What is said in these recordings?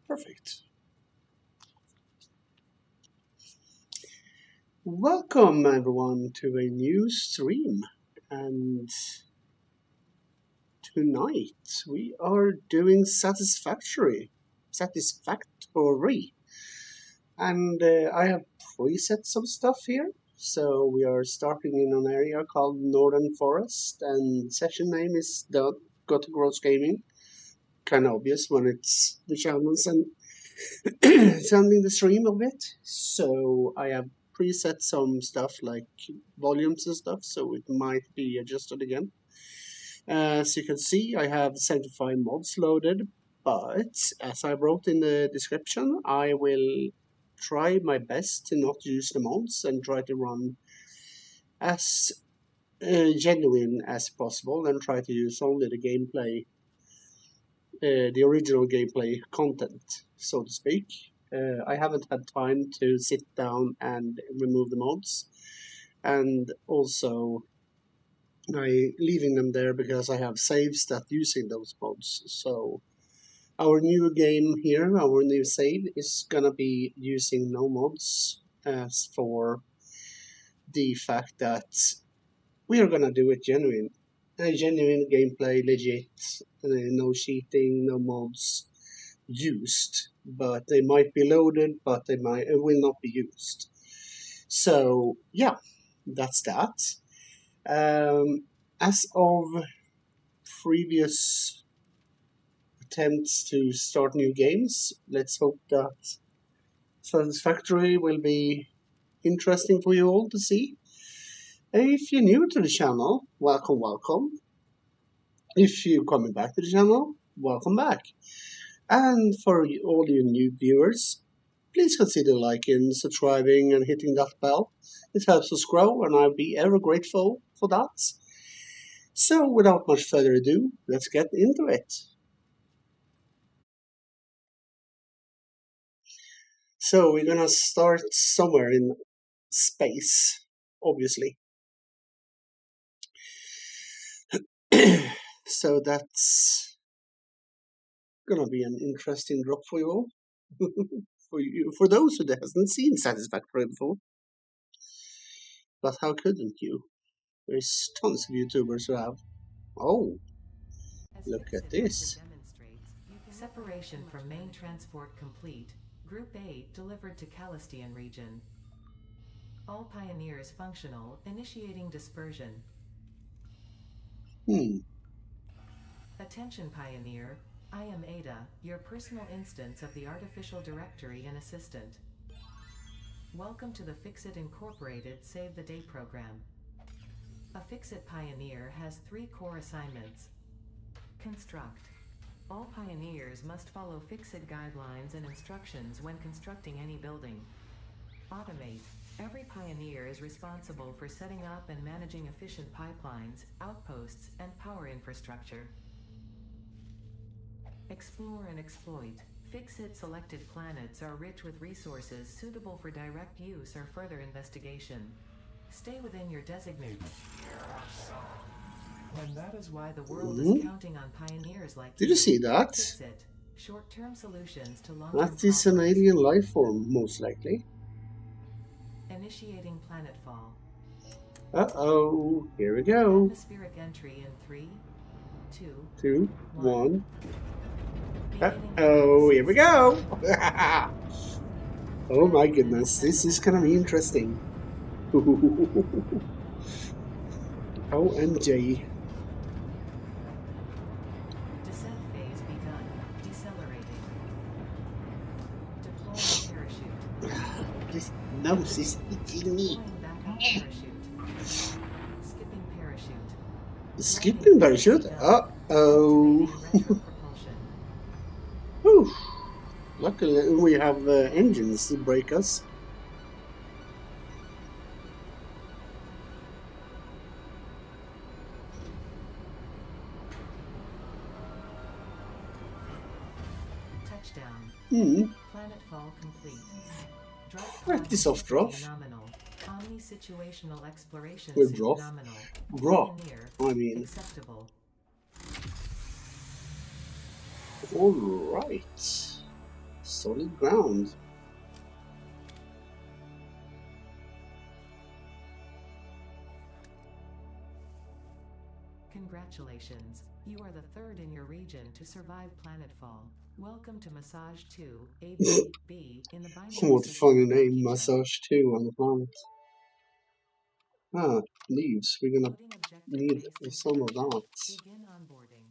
Perfect. Welcome everyone to a new stream, and tonight we are doing Satisfactory, and I have preset some stuff here. So we are starting in an area called Northern Forest, and session name is the Gothic Rose Gaming. Kind of obvious when it's the channels and sending the stream a bit. So I have preset some stuff like volumes and stuff, so it might be adjusted again. As you can see, I have 75 mods loaded, but as I wrote in the description, I will try my best to not use the mods and try to run as genuine as possible and try to use only the gameplay, the original gameplay content, so to speak. I haven't had time to sit down and remove the mods, and also leaving them there because I have saves that using those mods. So our new game here, our new save, is gonna be using no mods, as for the fact that we are gonna do it genuine gameplay, legit, no cheating, no mods used, but they might be loaded, but it will not be used. So yeah, that's that. As of previous attempts to start new games, let's hope that Satisfactory will be interesting for you all to see. If you're new to the channel, welcome. If you're coming back to the channel, welcome back. And for all you new viewers, please consider liking, subscribing, and hitting that bell. It helps us grow, and I'll be ever grateful for that. So, without much further ado, let's get into it. So, we're gonna start somewhere in space, obviously. So that's gonna be an interesting drop for you all. for those who hasn't seen Satisfactory before. But how couldn't you? There's tons of YouTubers who have. Oh, look at this. Separation from main transport complete. Group 8 delivered to Calistian region. All pioneers functional, initiating dispersion. Attention Pioneer, I am Ada, your personal instance of the artificial directory and assistant. Welcome to the Fixit Incorporated Save the Day program. A Fixit Pioneer has 3 core assignments. Construct. All pioneers must follow Fixit guidelines and instructions when constructing any building. Automate. Every pioneer is responsible for setting up and managing efficient pipelines, outposts, and power infrastructure. Explore and exploit. Fixit selected planets are rich with resources suitable for direct use or further investigation. Stay within your designated. And that is why the world is counting on pioneers like Did you see that? Fixit. Short-term solutions to long-term That is an alien life form, most likely. Initiating planetfall. Uh-oh, here we go. Atmospheric entry in 3, 2, 1. Uh-oh, here we go. Oh my goodness, this is gonna be interesting. OMG. Descent phase begun. Decelerating. Deploying parachute. This nose is itching me. Back up parachute. Skipping parachute. Skipping parachute? Uh-oh. Whew. Luckily we have engines to brake us. Touchdown. Planetfall complete. Pretty soft drop. Omni-situational exploration With drop. Drop. I mean. Acceptable. Alright. Solid ground. Congratulations, you are the third in your region to survive planetfall. Welcome to Massage 2, AB, in the binary What a system funny of name, Heyya. Massage 2 on the planet. Ah, leaves. We're gonna Loading objective need based some of introduction. that. Begin onboarding.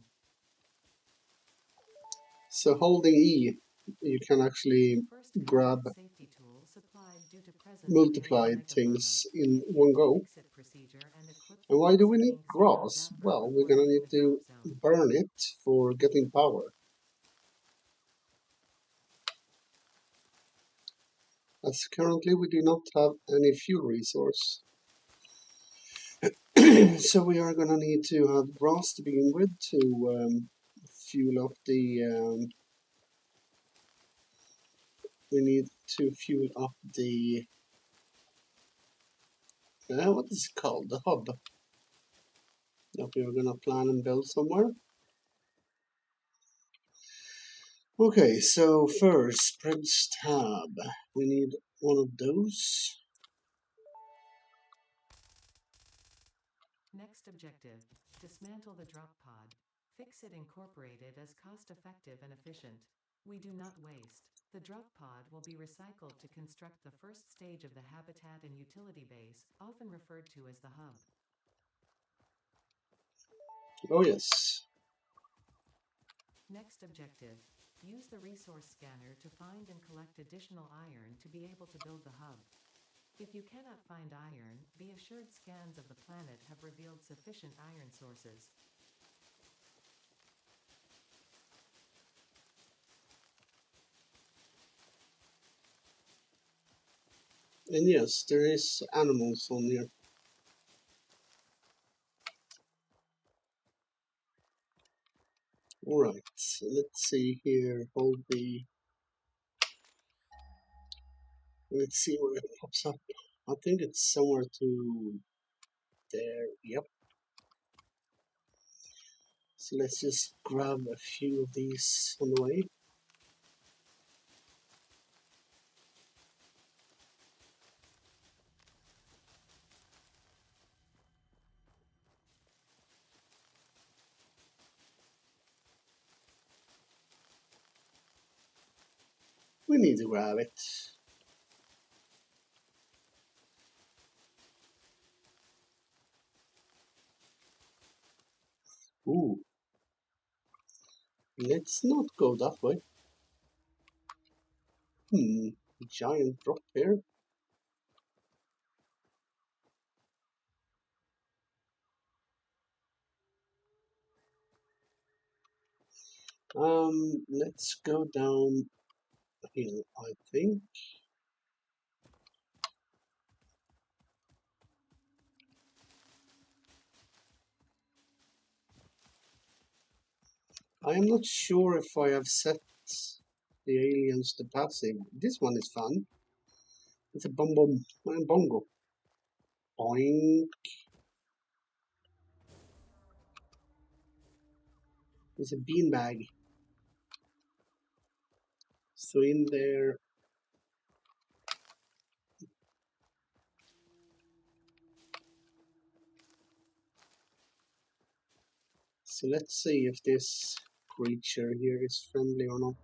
So holding E, you can actually First grab contact safety tool supplied due to presence of alien multiplied megafauna. things in Begin one go. fix-it procedure and equip the And why do we need pulsating Xeno grass? Zapper Well, we're before gonna entering need the to drop zone. burn it for getting power. As currently we do not have any fuel resource. So we are gonna need to have grass to begin with to fuel up the we need to fuel up the what is it called? The hub that we are gonna plan and build somewhere. Okay, so first spreads tab. We need one of those. Next objective, dismantle the drop pod. Fix-it incorporated as cost-effective and efficient. We do not waste. The drop pod will be recycled to construct the first stage of the habitat and utility base, often referred to as the hub. Oh yes. Next objective, use the resource scanner to find and collect additional iron to be able to build the hub. If you cannot find iron, be assured scans of the planet have revealed sufficient iron sources. And yes, there is animals on here. Alright, so let's see here. Hold the let's see where it pops up. I think it's somewhere to there. Yep. So let's just grab a few of these on the way. We need to grab it. Ooh. Let's not go that way. Giant drop here. Let's go down here, I think. I am not sure if I have set the aliens to passive. This one is fun. It's a bongo. Boing. It's a beanbag. So in there, so let's see if this creature here is friendly or not.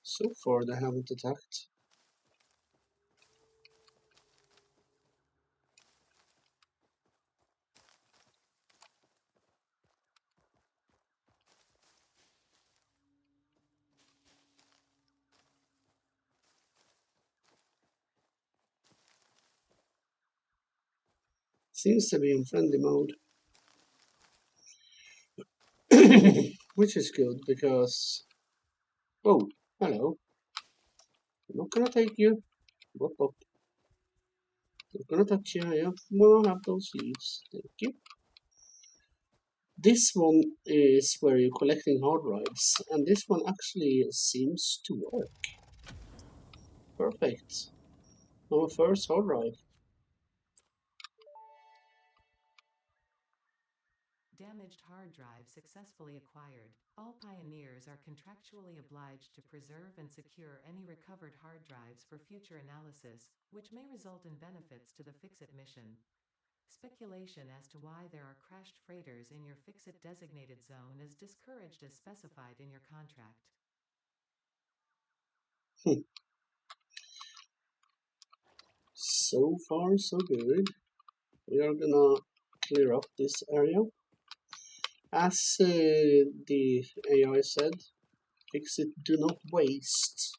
So far they haven't attacked. Seems to be in friendly mode. Which is good because... Oh, hello. I'm not gonna take you. Whoop, whoop. I'm gonna touch you. Yeah, no, have those leaves. Thank you. This one is where you're collecting hard drives, and this one actually seems to work. Perfect. Our first hard drive. Damaged hard drive successfully acquired. All pioneers are contractually obliged to preserve and secure any recovered hard drives for future analysis, which may result in benefits to the Fix-It mission. Speculation as to why there are crashed freighters in your Fix-It designated zone is discouraged as specified in your contract. So far, so good. We are gonna clear up this area. As the AI said, fix it, do not waste.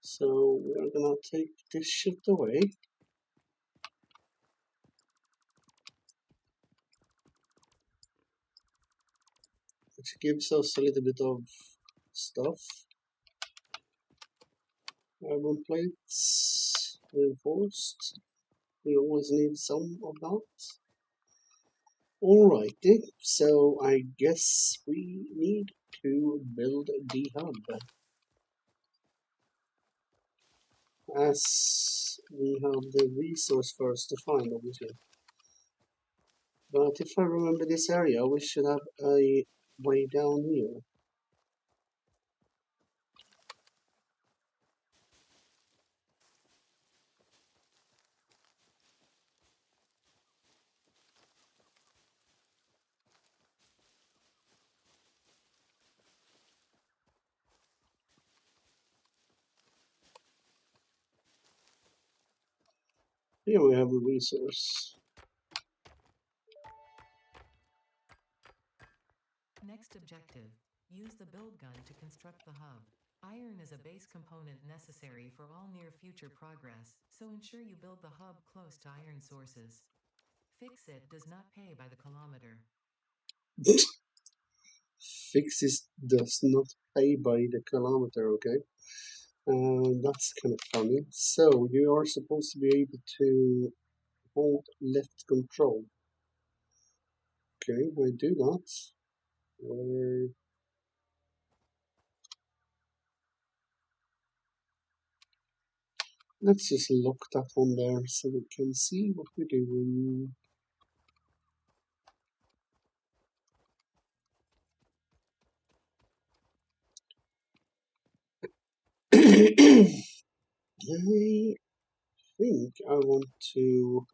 So we are gonna take this shit away. Which gives us a little bit of stuff. Carbon plates, reinforced. We always need some of that. Alrighty, so I guess we need to build the hub. As we have the resource first to find, obviously. But if I remember this area, we should have a way down here. Here we have a resource. Next objective. Use the build gun to construct the hub. Iron is a base component necessary for all near future progress, so ensure you build the hub close to iron sources. Fix-It does not pay by the kilometer. Fixes does not pay by the kilometer, okay? That's kind of funny. So you are supposed to be able to hold left control. Okay, I do that. Where let's just lock that on there so we can see what we're doing. I think I want to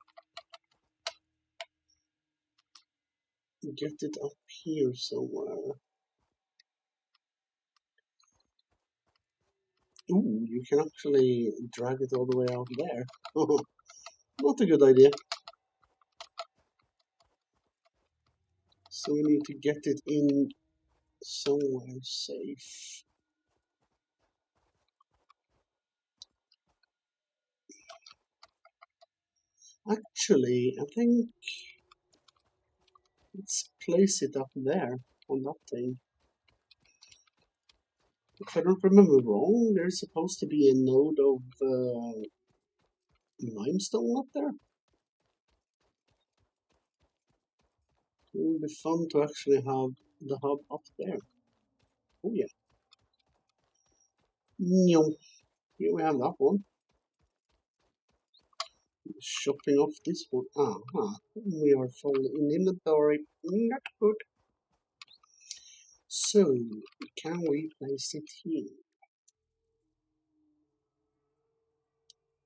get it up here somewhere. Ooh, you can actually drag it all the way out there. Not a good idea. So we need to get it in somewhere safe. Actually, I think let's place it up there on that thing. If I don't remember wrong, there's supposed to be a node of limestone up there. It would be fun to actually have the hub up there. Oh yeah. No. Here we have that one. Shopping off this one. We are full in inventory. Not good. So, can we place it here?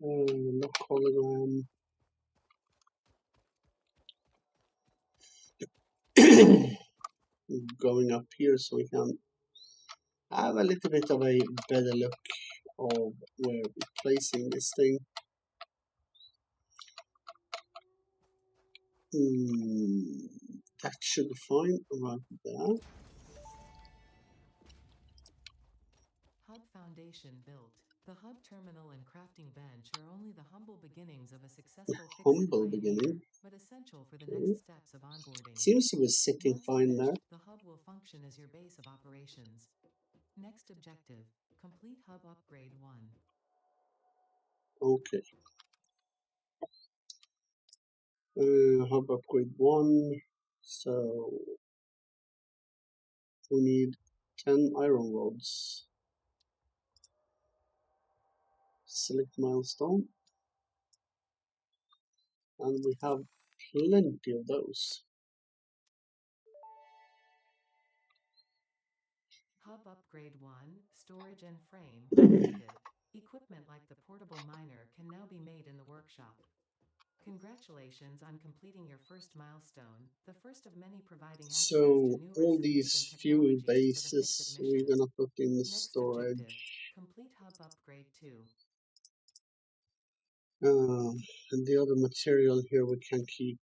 Lock hologram. Going up here so we can have a little bit of a better look of where we're placing this thing. That should be fine right there. Hub foundation built. The hub terminal and crafting bench are only the humble beginnings of a successful Fix-It Humble pioneer, beginning. but essential for the Okay. next steps of onboarding. Seems to be sitting Once fine there. finished, the hub will function as your base of operations. Next objective. Complete hub upgrade 1. Okay. Hub upgrade 1. So we need 10 iron rods. Select milestone, and we have plenty of those. Hub Upgrade 1, Storage and Frame, completed. Equipment like the portable miner can now be made in the workshop. Congratulations on completing your first milestone, the first of many providing access to So new all recipes and these fuel technologies for the Fix-It bases we're mission. gonna put in the Next objective, storage. complete Hub Upgrade 2. And the other material here we can keep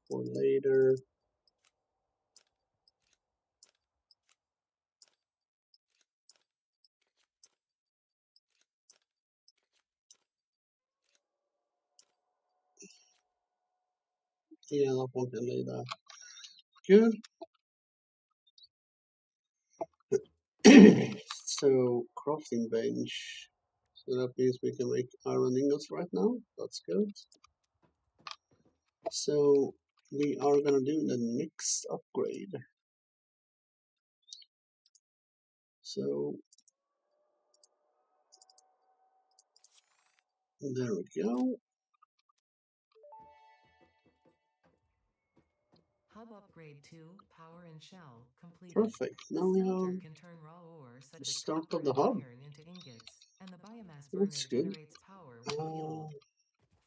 for later. Yeah, that one can lay that. Good. So crafting bench. So that means we can make iron ingots right now. That's good. So we are gonna do the next upgrade. So there we go. Hub Upgrade 2, Power and Shell, completed. Perfect. The Now we smelter have can turn raw ore the such as start copper of the and hub. iron into ingots, and the biomass burner That's good. generates power when fueled.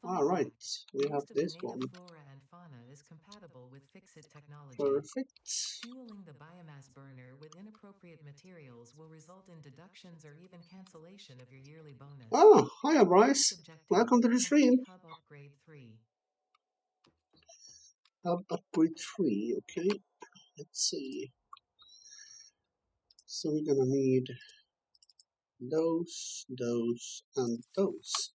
Fun Alright, fact, we have most of the this native one. flora and fauna is compatible with Fix-It technology. Perfect. Fueling the biomass burner with inappropriate materials will result in deductions or even cancellation of your yearly bonus. Oh, hiya Next Bryce. objective, Welcome to the complete stream. Hub Upgrade 3. Hub upgrade 3, okay. Let's see. So we're gonna need those, and those.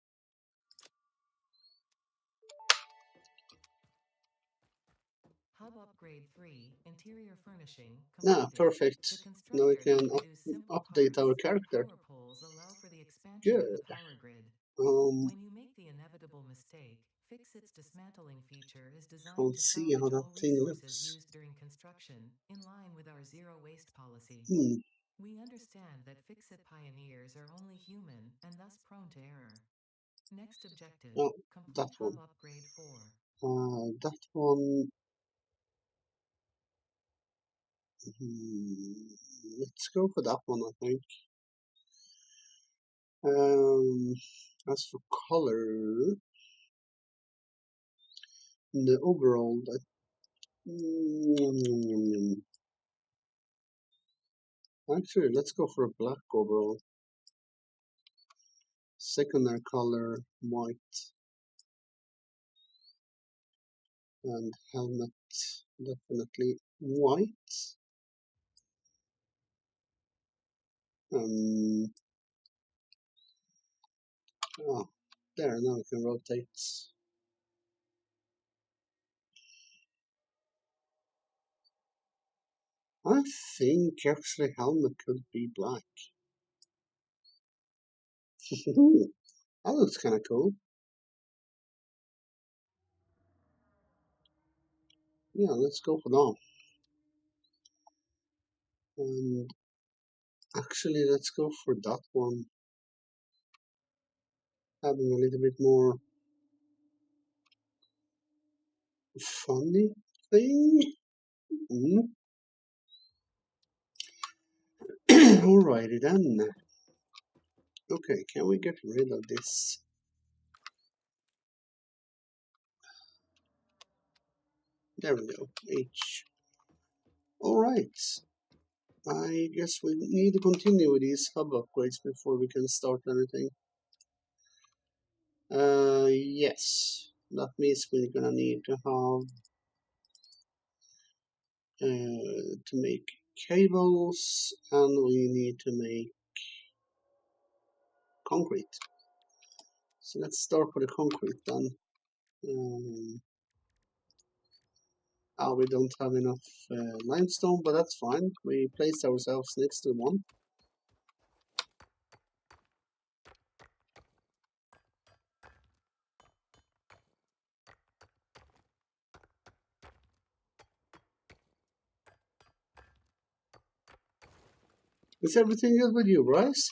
Hub Upgrade 3, Interior Furnishing, Ah, completed. The The Now we constructor can can reduce simple update parts, our and character. power poles allow for the expansion of the Good. power grid. Um, When you make the inevitable mistake, Fix-It's dismantling feature is designed can't to see how salvage that all thing resources looks. used during construction, in line with our zero waste policy. Hmm. We understand that Fix-It pioneers are only human and thus prone to error. Next objective, Oh, that complete Hub one. Upgrade 4. That one. Let's go for that one, I think. Um, as for color, the overall, actually, let's go for a black overall. Secondary color, white, and helmet, definitely white. Um, oh, there, now we can rotate. I think actually helmet could be black. That looks kind of cool. Yeah, let's go for that. And actually, let's go for that one. Having a little bit more funny thing. Mm. Alrighty then. Okay, can we get rid of this? There we go. H. Alright. I guess we need to continue with these hub upgrades before we can start anything. Yes. That means we're gonna need to have to make cables, and we need to make concrete. So let's start with the concrete then. We don't have enough limestone, but that's fine. We placed ourselves next to one. Is everything good with you, Bryce?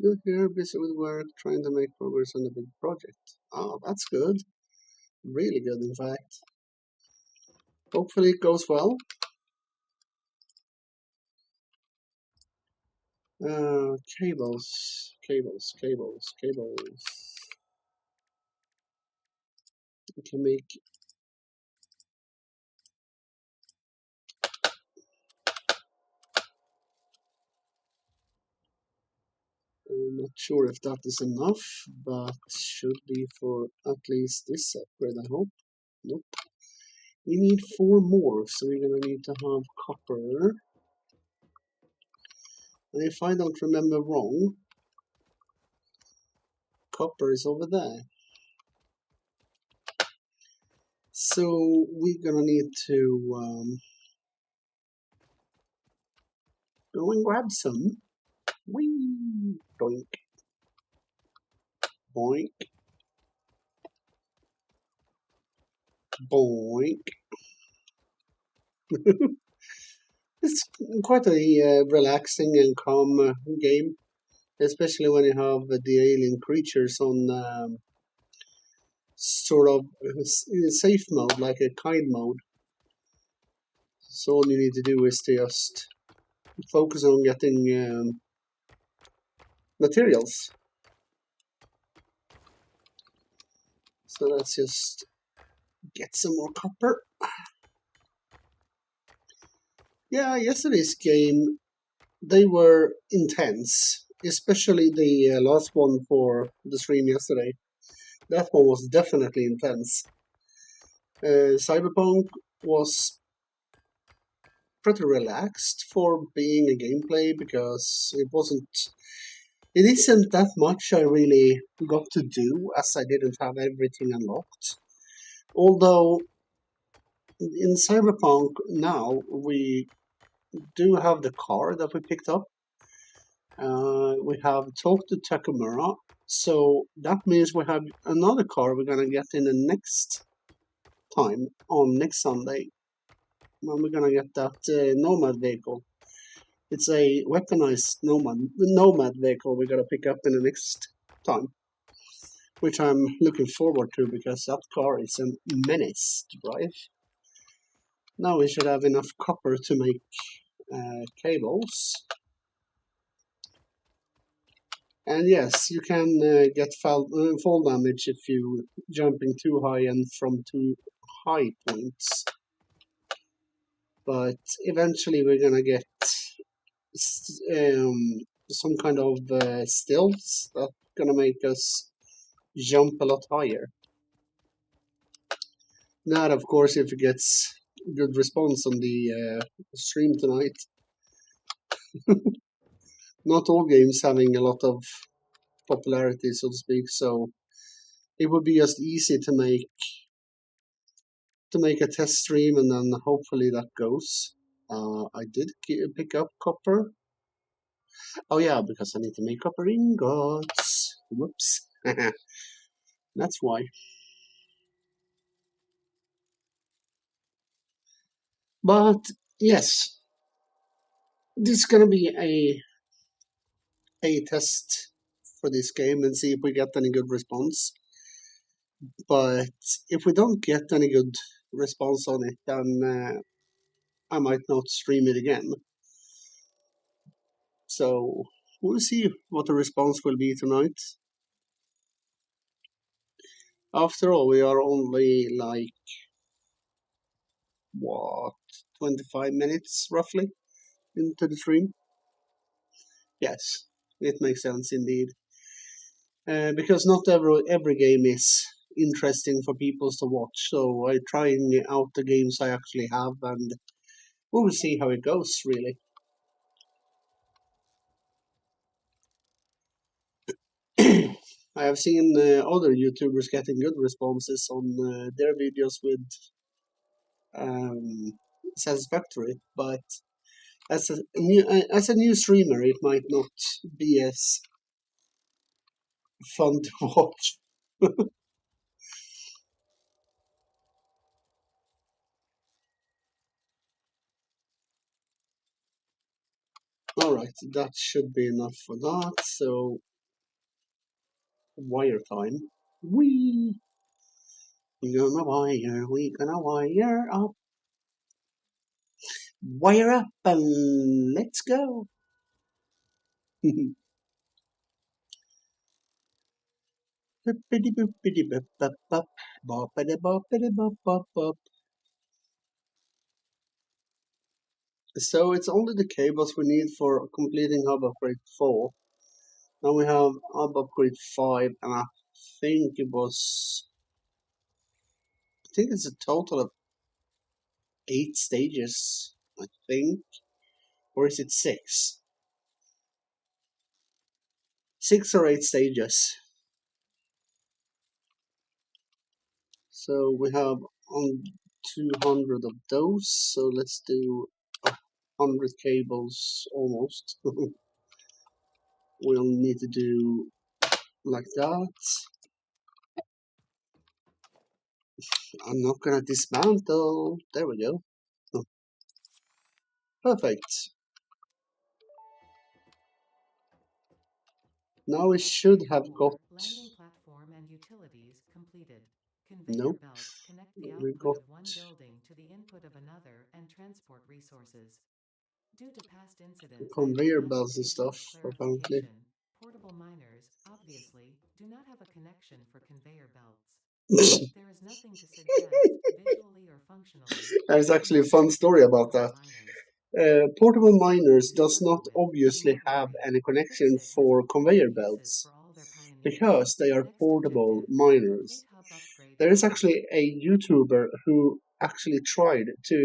Good here, busy with work, trying to make progress on the big project. Oh, that's good. Really good, in fact. Hopefully it goes well. Cables. We can make. I'm not sure if that is enough, but should be for at least this upgrade, I hope. Nope. We need 4 more, so we're gonna need to have copper. And if I don't remember wrong, copper is over there. So we're gonna need to go and grab some. Whee! Boink, boink, boink. It's quite a relaxing and calm game, especially when you have the alien creatures on sort of safe mode, like a kind mode. So all you need to do is to just focus on getting materials. So let's just get some more copper. Yeah, yesterday's game, they were intense, especially the last one for the stream yesterday. That one was definitely intense. Cyberpunk was pretty relaxed for being a gameplay because it isn't that much I really got to do as I didn't have everything unlocked. Although in Cyberpunk now we do have the car that we picked up. We have talked to Takamura, so that means we have another car we're gonna get in the next time on next Sunday. When we're gonna get that Nomad vehicle. It's a weaponized Nomad vehicle we're gonna pick up in the next time, which I'm looking forward to because that car is a menace to drive. Now we should have enough copper to make cables. And yes, you can get fall damage if you jumping too high and from too high points. But eventually we're gonna get some kind of stilts that gonna make us jump a lot higher. That, of course, if it gets good response on the stream tonight. Not all games having a lot of popularity, so to speak. So it would be just easy to make a test stream, and then hopefully that goes. I did pick up copper. Oh yeah, because I need to make copper ingots. Whoops. That's why. But yes, this is gonna be a test for this game and see if we get any good response. But if we don't get any good response on it, then I might not stream it again. So we'll see what the response will be tonight. After all, we are only like, what, 25 minutes roughly into the stream? Yes, it makes sense indeed. Because not every game is interesting for people to watch, so I trying out the games I actually have, and we'll see how it goes, really. I have seen other YouTubers getting good responses on their videos with um, Satisfactory, but as a new streamer, it might not be as fun to watch. Alright, that should be enough for that. So, wire time. We gonna wire up, wire up, and let's go. Bippity boopity bop bop bop, boppity boppity bop bop bop. So it's only the cables we need for completing hub upgrade 4. Now we have hub upgrade 5, and think it was, I think it's a total of 8 stages, I think. Or is it 6? 6 or 8 stages. So we have on 200 of those, so let's do 100 cables almost. We'll need to do like that. I'm not gonna dismantle. There we go. Oh, perfect. Now we should have got. Landing platform and utilities completed. Conveyor Nope. belts connect the We output got of one building to the input of another and transport resources. Due to past incidents and conveyor belts and stuff, investigational apparently. clarification, portable miners, obviously, do not have a connection for conveyor belts. There is nothing to suggest, visually or functionally, There's the actually a connection fun story between about portable that. miners. Portable This is something miners to does struggle not with. Do obviously not have worry. any connection Fixit has for conveyor alternative uses belts for all their pioneers. because they are Next portable objective, complete miners. hub upgrade There is 5. actually a YouTuber who actually tried to,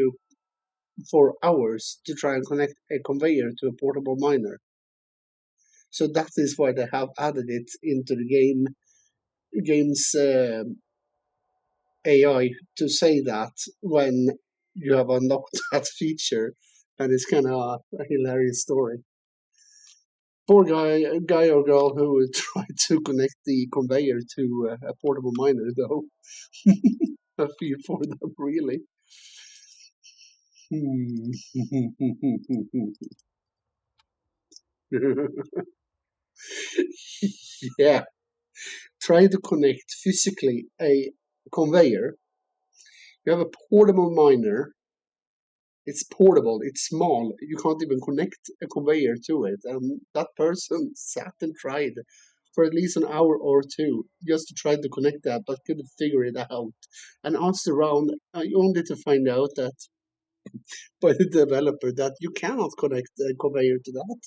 for hours, to try and connect a conveyor to a portable miner. So that is why they have added it into the game's AI to say that when you have unlocked that feature, and it's kind of a hilarious story. Poor guy or girl who tried to connect the conveyor to a portable miner, though. I feel for them, really. Hmm. Yeah, try to connect physically a conveyor. You have a portable miner. It's portable. It's small. You can't even connect a conveyor to it. And that person sat and tried for at least an hour or two just to try to connect that, but couldn't figure it out. And asked around, only to find out that by the developer that you cannot connect a conveyor to that.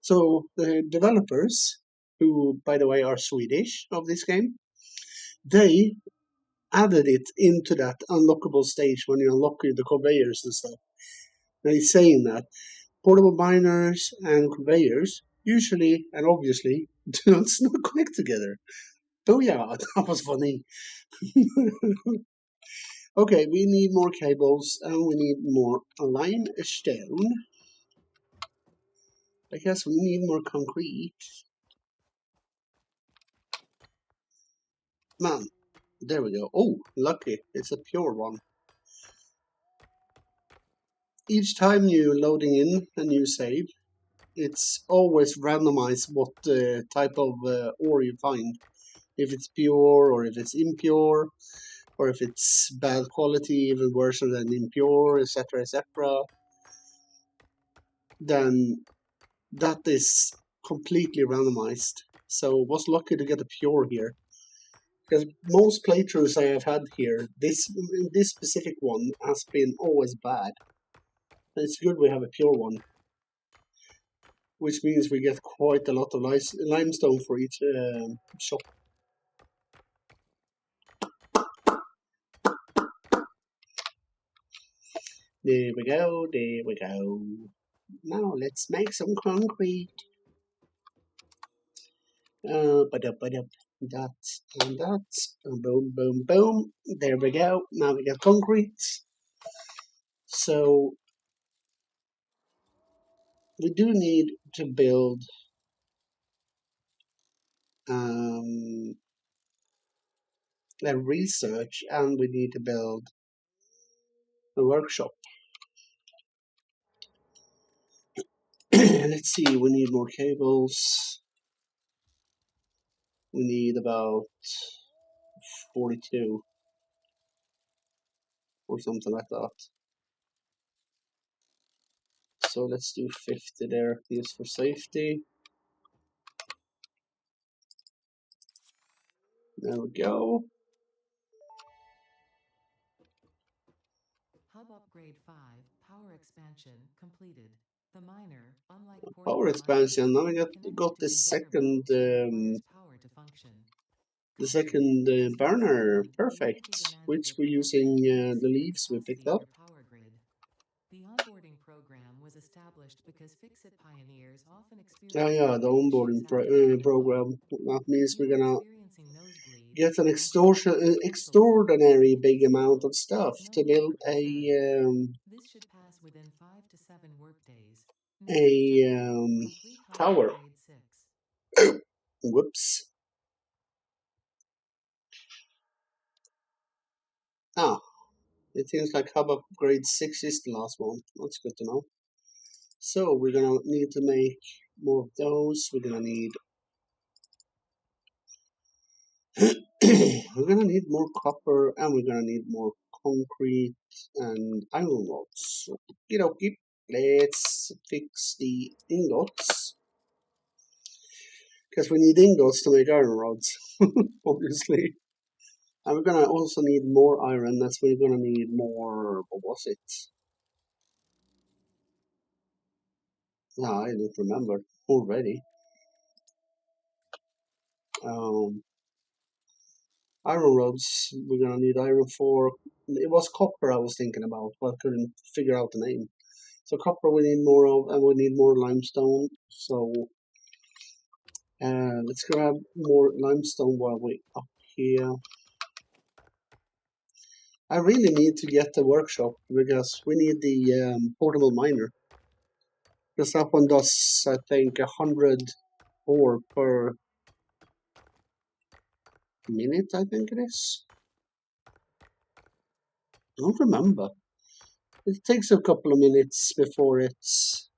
So the developers, who by the way are Swedish of this game, they added it into that unlockable stage when you unlock the conveyors and stuff. They're saying that portable miners and conveyors usually and obviously do not connect together. Oh yeah, that was funny. Okay, we need more cables and we need more limestone. I guess we need more concrete. Man, there we go. Oh, lucky, it's a pure one. Each time you're loading in a new save, it's always randomized what type of ore you find. If it's pure or if it's impure, or if it's bad quality, even worse than impure, etc., etc., then that is completely randomized. So was lucky to get a pure here. Because most playthroughs I have had here, this specific one has been always bad. And it's good we have a pure one, which means we get quite a lot of limestone for each shop. There we go, there we go. Now let's make some concrete. Ba-da-ba-da. that, and that. And boom, boom, boom. There we go. Now we got concrete. So we do need to build a research, and we need to build a workshop. Let's see, we need more cables. We need about 42 or something like that. So let's do 50 there, just for safety. There we go. Hub upgrade 5, power expansion completed. The miner, unlike Power portable expansion. Now we miners, got connected the to conveyor second belts and requires power to function. burner. Specified, the energy Perfect. demanded Which your we're production using will the exceed the leaves we picked capacity of up. your power grid. The onboarding program was established because Fixit pioneers often Ah, experience yeah, the grid issues onboarding after data flow. program. That If means you we're are gonna experiencing nosebleeds, get an bronchospasm, or extraordinary big motion amount of sickness, there stuff is no to need build for concern. This should pass within 5 to 7 workdays. Next objective, complete hub tower. upgrade 6. Whoops. Ah, it seems like hub upgrade 6 is the last one. That's good to know. So we're gonna need to make more of those. We're gonna need we're gonna need more copper, and we're gonna need more concrete and iron rods. Okie let's fix the ingots, because we need ingots to make iron rods, obviously. And we're gonna also need more iron. That's why we're gonna need more. What was it? No, I don't remember already. Um, Iron rods. We're gonna need iron for. It was copper I was thinking about, but I couldn't figure out the name. So copper we need more of, and we need more limestone. So let's grab more limestone while we're up here. I really need to get the workshop because we need the portable miner. Because that one does, I think, 100 ore per minute, I think it is. I don't remember. It takes a couple of minutes before it's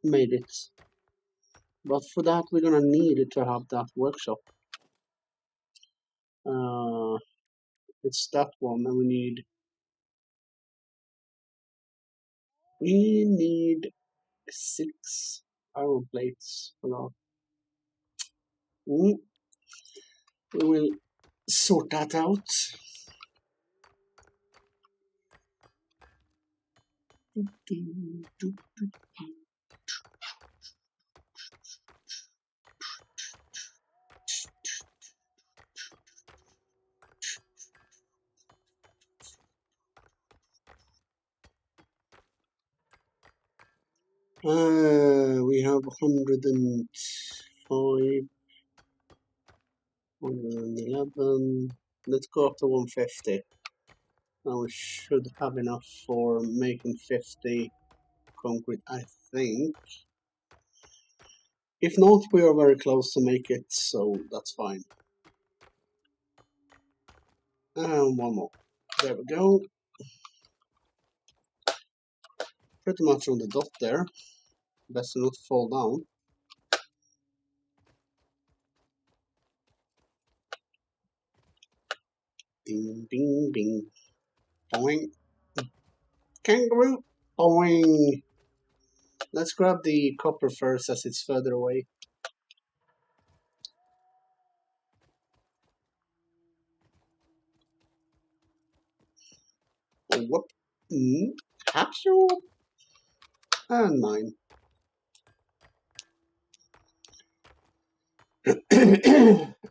made it. But for that, we're gonna need to have that workshop. Uh, it's that one, and we need 6 iron plates for that. We will sort that out. We have 105, 111. Let's go up to 150. Now we should have enough for making 50 concrete, I think. If not, we are very close to make it, so that's fine. And one more. There we go. Pretty much on the dot there. Best to not fall down. Ding, ding, ding. Boing. Kangaroo. Boing. Let's grab the copper first as it's further away. Whoop. Capsule. And mine.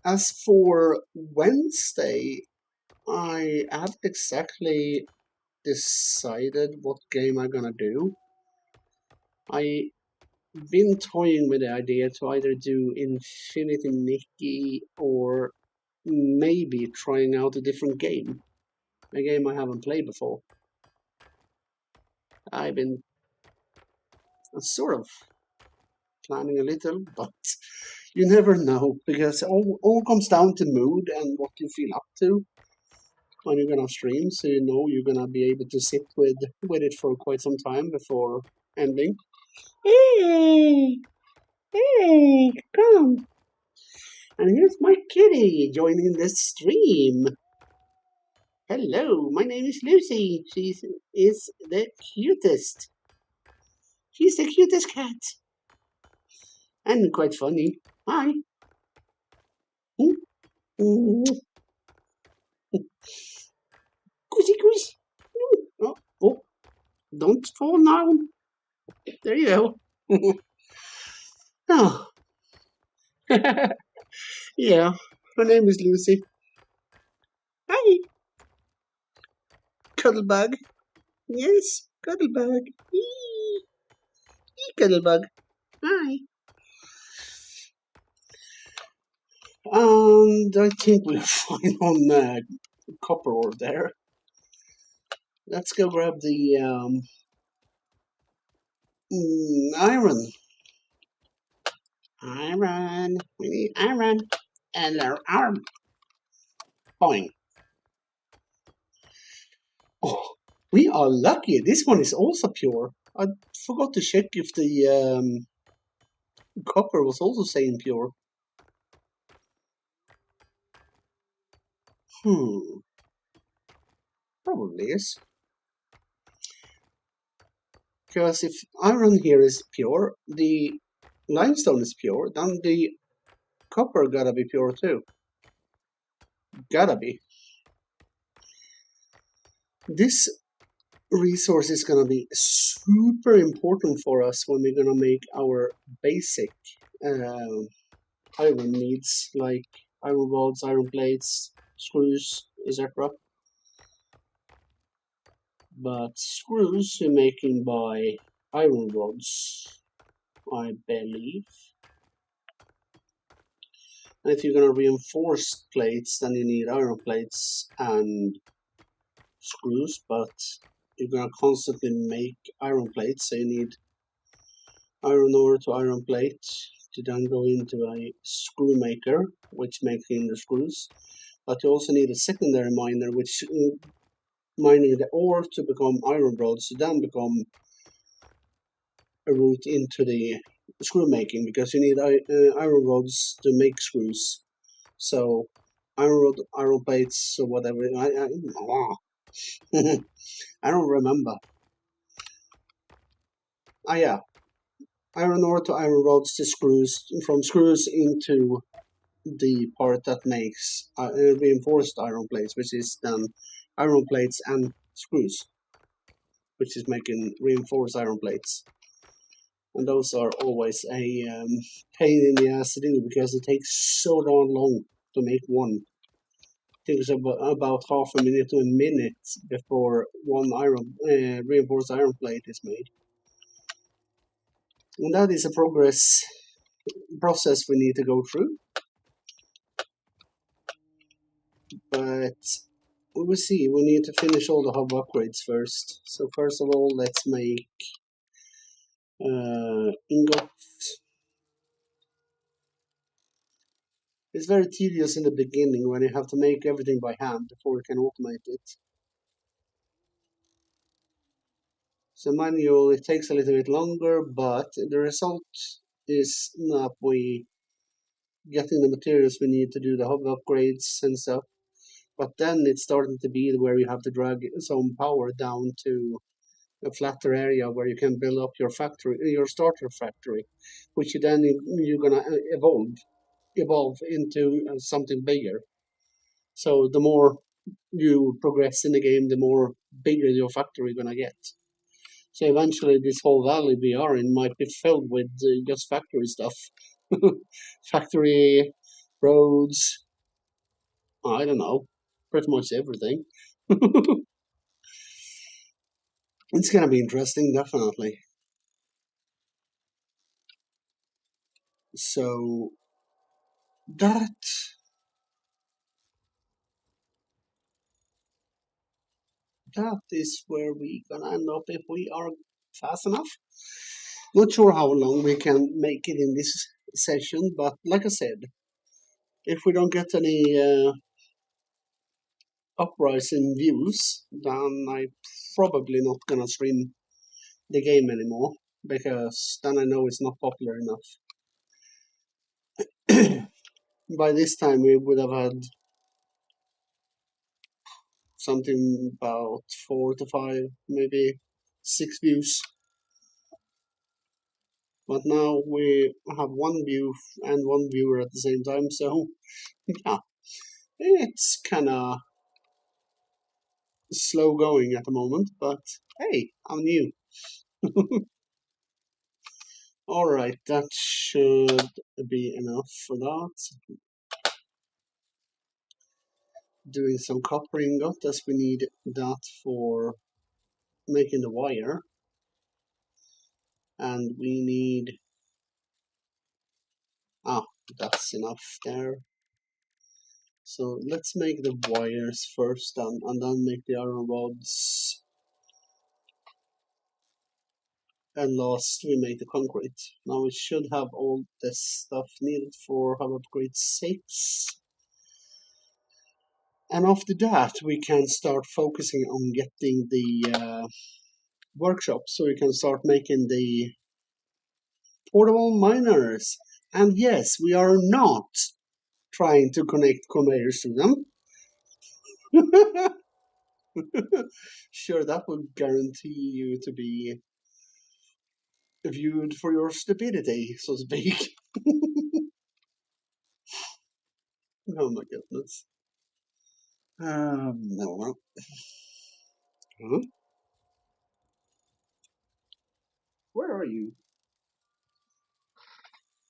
As for Wednesday, I haven't exactly decided what game I'm gonna do. I been toying with the idea to either do Infinity Nikki or maybe trying out a different game. A game I haven't played before. I've been sort of planning a little, but you never know because all comes down to mood and what you feel up to when you're gonna stream. So you know you're gonna be able to sit with it for quite some time before ending. Hey, hey, come! And here's my kitty joining the stream. Hello, my name is Lucy. She is the cutest. She's the cutest cat. And quite funny. Hi. Mm. Goosey goose. Oh, oh, don't fall now. There you go. Oh, yeah. Her name is Lucy. Hi, Cuddlebug. Yes, Cuddlebug. Eee, Cuddlebug. Hi. And I think we're fine on copper ore there. Let's go grab the iron. Iron. We need iron. And our arm. Fine. Oh, we are lucky. This one is also pure. I forgot to check if the copper was also saying pure. Probably is. Because if iron here is pure, the limestone is pure, then the copper gotta be pure too. Gotta be. This resource is gonna be super important for us when we're gonna make our basic iron needs, like iron rods, iron plates, screws, etc. But screws we're making by iron rods, I believe. And if you're going to reinforce plates, then you need iron plates and screws, but you're going to constantly make iron plates, so you need iron ore to iron plate to then go into a screw maker, which makes the screws. But you also need a secondary miner, which mining the ore to become iron rods, to then become a route into the screw making, because you need iron rods to make screws. So iron rod, iron plates, or whatever. I don't remember. Ah, yeah, iron ore to iron rods to screws, from screws into the part that makes reinforced iron plates, which is then iron plates and screws, which is making reinforced iron plates. And those are always a pain in the ass to do because it takes so darn long to make one. It takes about half a minute to a minute before one iron reinforced iron plate is made. And that is a process we need to go through. But we will see. We need to finish all the hub upgrades first. So first of all, let's make ingot. It's very tedious in the beginning when you have to make everything by hand before you can automate it. So manual, it takes a little bit longer, but the result is that we getting the materials we need to do the hub upgrades and stuff. But then it's starting to be where you have to drag some power down to a flatter area where you can build up your factory, your starter factory, which you then you're gonna evolve into something bigger. So the more you progress in the game, the more bigger your factory gonna get. So eventually, this whole valley we are in might be filled with just factory stuff, factory roads. I don't know, pretty much everything. It's gonna be interesting, definitely. So that is where we gonna end up if we are fast enough. Not sure how long we can make it in this session, but like I said, if we don't get any uprising views, then I probably not gonna stream the game anymore because then I know it's not popular enough. By this time we would have had something about 4 to 5, maybe 6 views. But now we have one view and one viewer at the same time, so yeah, it's kinda slow going at the moment, but hey, I'm new. Alright, that should be enough for that. Doing some copper ingot as we need that for making the wire. And we need, that's enough there. So let's make the wires first and then make the iron rods. And last we make the concrete. Now we should have all this stuff needed for hub upgrade 6. And after that we can start focusing on getting the workshop so we can start making the portable miners. And yes, we are not trying to connect conveyors to them. Sure, that would guarantee you to be viewed for your stupidity, so to speak. Oh my goodness. No. Huh? Where are you?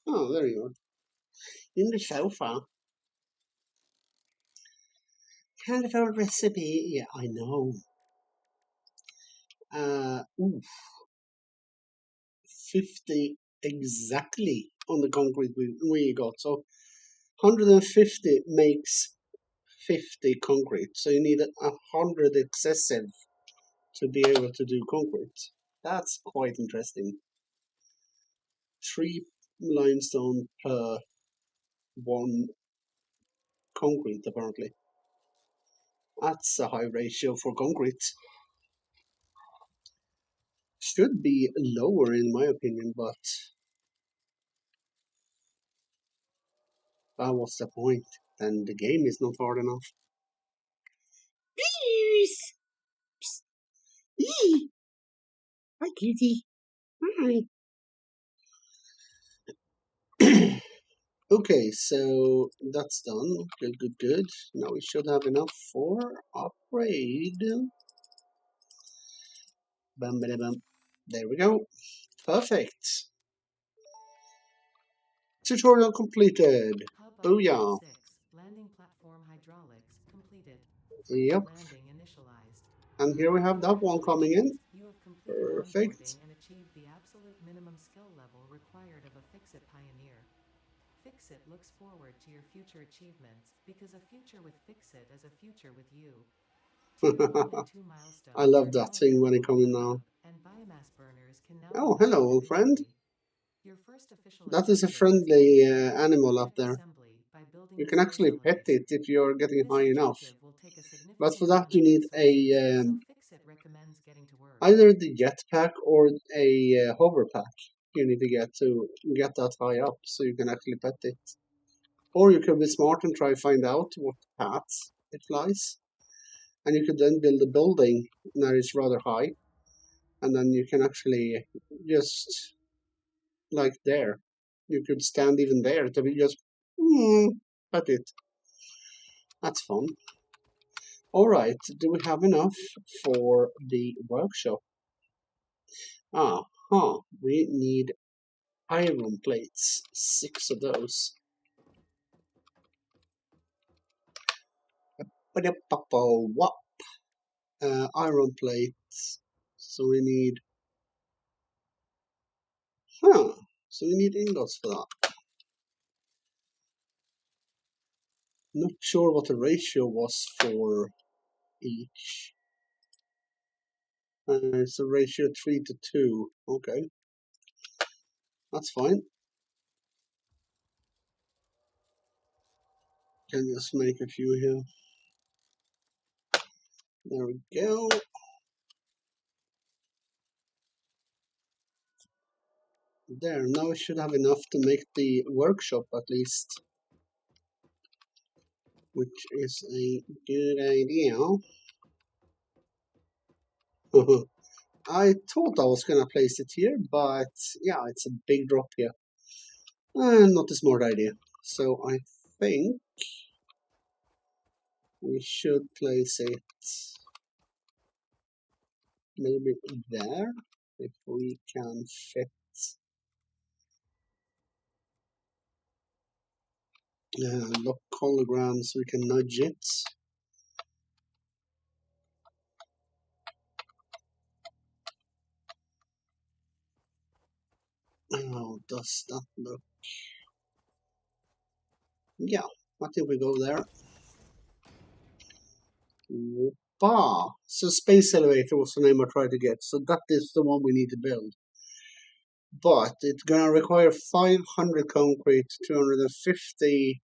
Oh, there you are. In the sofa. Kind of a recipe. Yeah, I know. Ooh, 50 exactly on the concrete we got. So 150 makes 50 concrete. So you need 100 excessive to be able to do concrete. That's quite interesting. 3 limestone per 1 concrete, apparently. That's a high ratio for concrete. Should be lower in my opinion, but what's the point? Then the game is not hard enough. Hi, cutie. Hi. Okay, so that's done. Good. Now we should have enough for upgrade. Bum, ba, bum. There we go. Perfect. Tutorial completed. Hub Booyah. upgrade 6. Landing platform hydraulics completed. Yep. Landing initialized. And here we have that one coming in. You have completed Perfect. onboarding and achieved the absolute minimum skill level required of a Fix-It pioneer. Fix-It looks forward to your future achievements because a future with Fix-It is a future with you. Tier 1 and 2 milestones I love are now that thing when it available comes in in the now. hub, and biomass burners can now Oh, be hello, mounted old friend. individually. Your first official That is a objective is to friendly initiate animal up project there. assembly by building You this can actually pet facility. it if you're getting This high enough. objective will take a But significant for that amount you of need resources, so Fix-It recommends getting to work. either the jetpack or a hover pack. You need to get that high up so you can actually pet it. Or you could be smart and try find out what paths it flies. And you could then build a building that is rather high. And then you can actually just, like there, you could stand even there to be just, pet it. That's fun. Alright, do we have enough for the workshop? We need iron plates. 6 of those. What? Iron plates. So we need, so we need ingots for that. Not sure what the ratio was for each. It's a ratio 3 to 2. Okay, that's fine. Can just make a few here. There we go. There, now we should have enough to make the workshop at least, which is a good idea. I thought I was gonna place it here, but yeah, it's a big drop here. Not a smart idea. So I think we should place it maybe there, if we can fit lock holograms, we can nudge it. How does that look? Yeah, I think we go there. Whoopa! So space elevator was the name I tried to get, so that is the one we need to build. But it's gonna require 500 concrete, 250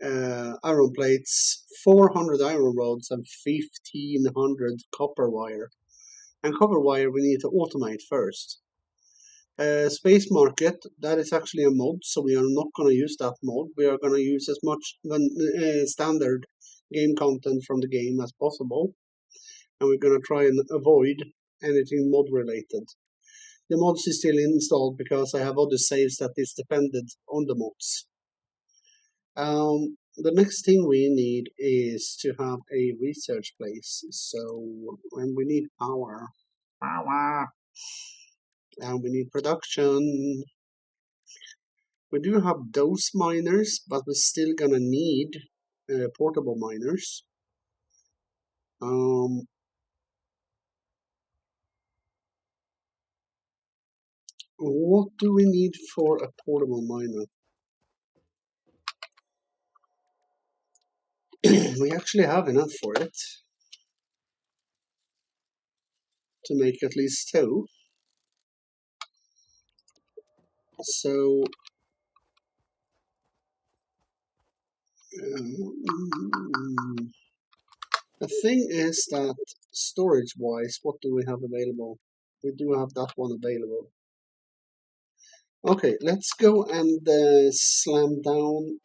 iron plates, 400 iron rods, and 1500 copper wire. And copper wire we need to automate first. Space market, that is actually a mod, so we are not going to use that mod. We are going to use as much standard game content from the game as possible, and we're going to try and avoid anything mod related. The mods is still installed because I have other saves that is dependent on the mods. The next thing we need is to have a research place. So, and we need power. And we need production. We do have those miners, but we're still gonna need portable miners. What do we need for a portable miner? We actually have enough for it to make at least 2. So the thing is that storage-wise, what do we have available? We do have that one available. Okay, let's go and slam down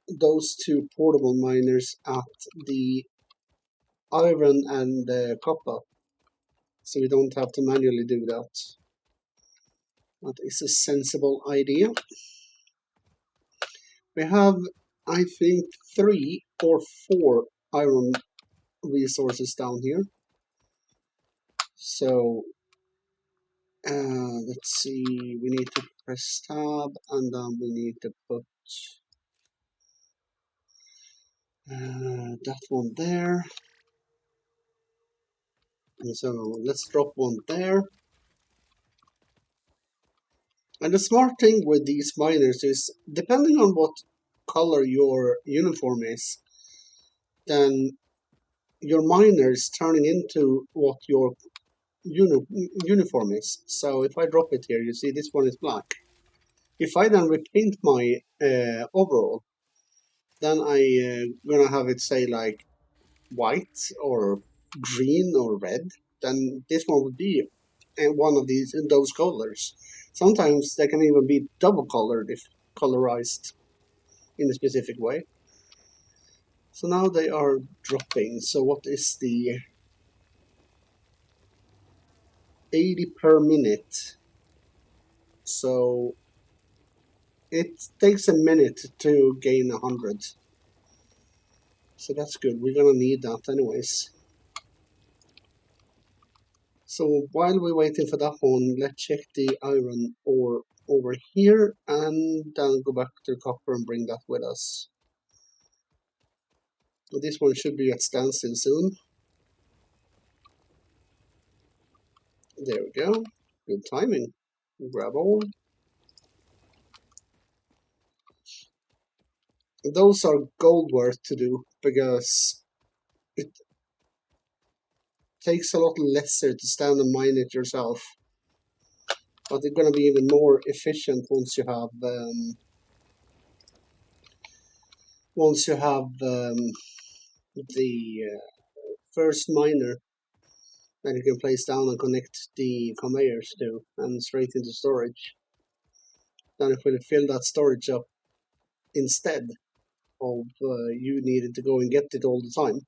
those 2 portable miners at the iron and copper, so we don't have to manually do that. That is a sensible idea. We have, I think, 3 or 4 iron resources down here. So let's see, we need to press tab and then we need to put that one there. And so let's drop one there. And the smart thing with these miners is, depending on what color your uniform is, then your miner is turning into what your uniform is. So if I drop it here, you see this one is black. If I then repaint my overall, then I gonna have it say like white or green or red. Then this one would be one of those colors. Sometimes they can even be double colored if colorized in a specific way. So now they are dropping. So what is the 80 per minute? So it takes a minute to gain 100. So that's good. We're gonna need that anyways. So while we're waiting for that one, let's check the iron ore over here and then go back to the copper and bring that with us. So this one should be at standstill soon. There we go. Good timing. Grab all. those are gold worth to do because it takes a lot lesser to stand and mine it yourself. But it's gonna be even more efficient once you have the first miner that you can place down and connect the conveyors to and straight into storage. Then it will fill that storage up instead of you needing to go and get it all the time.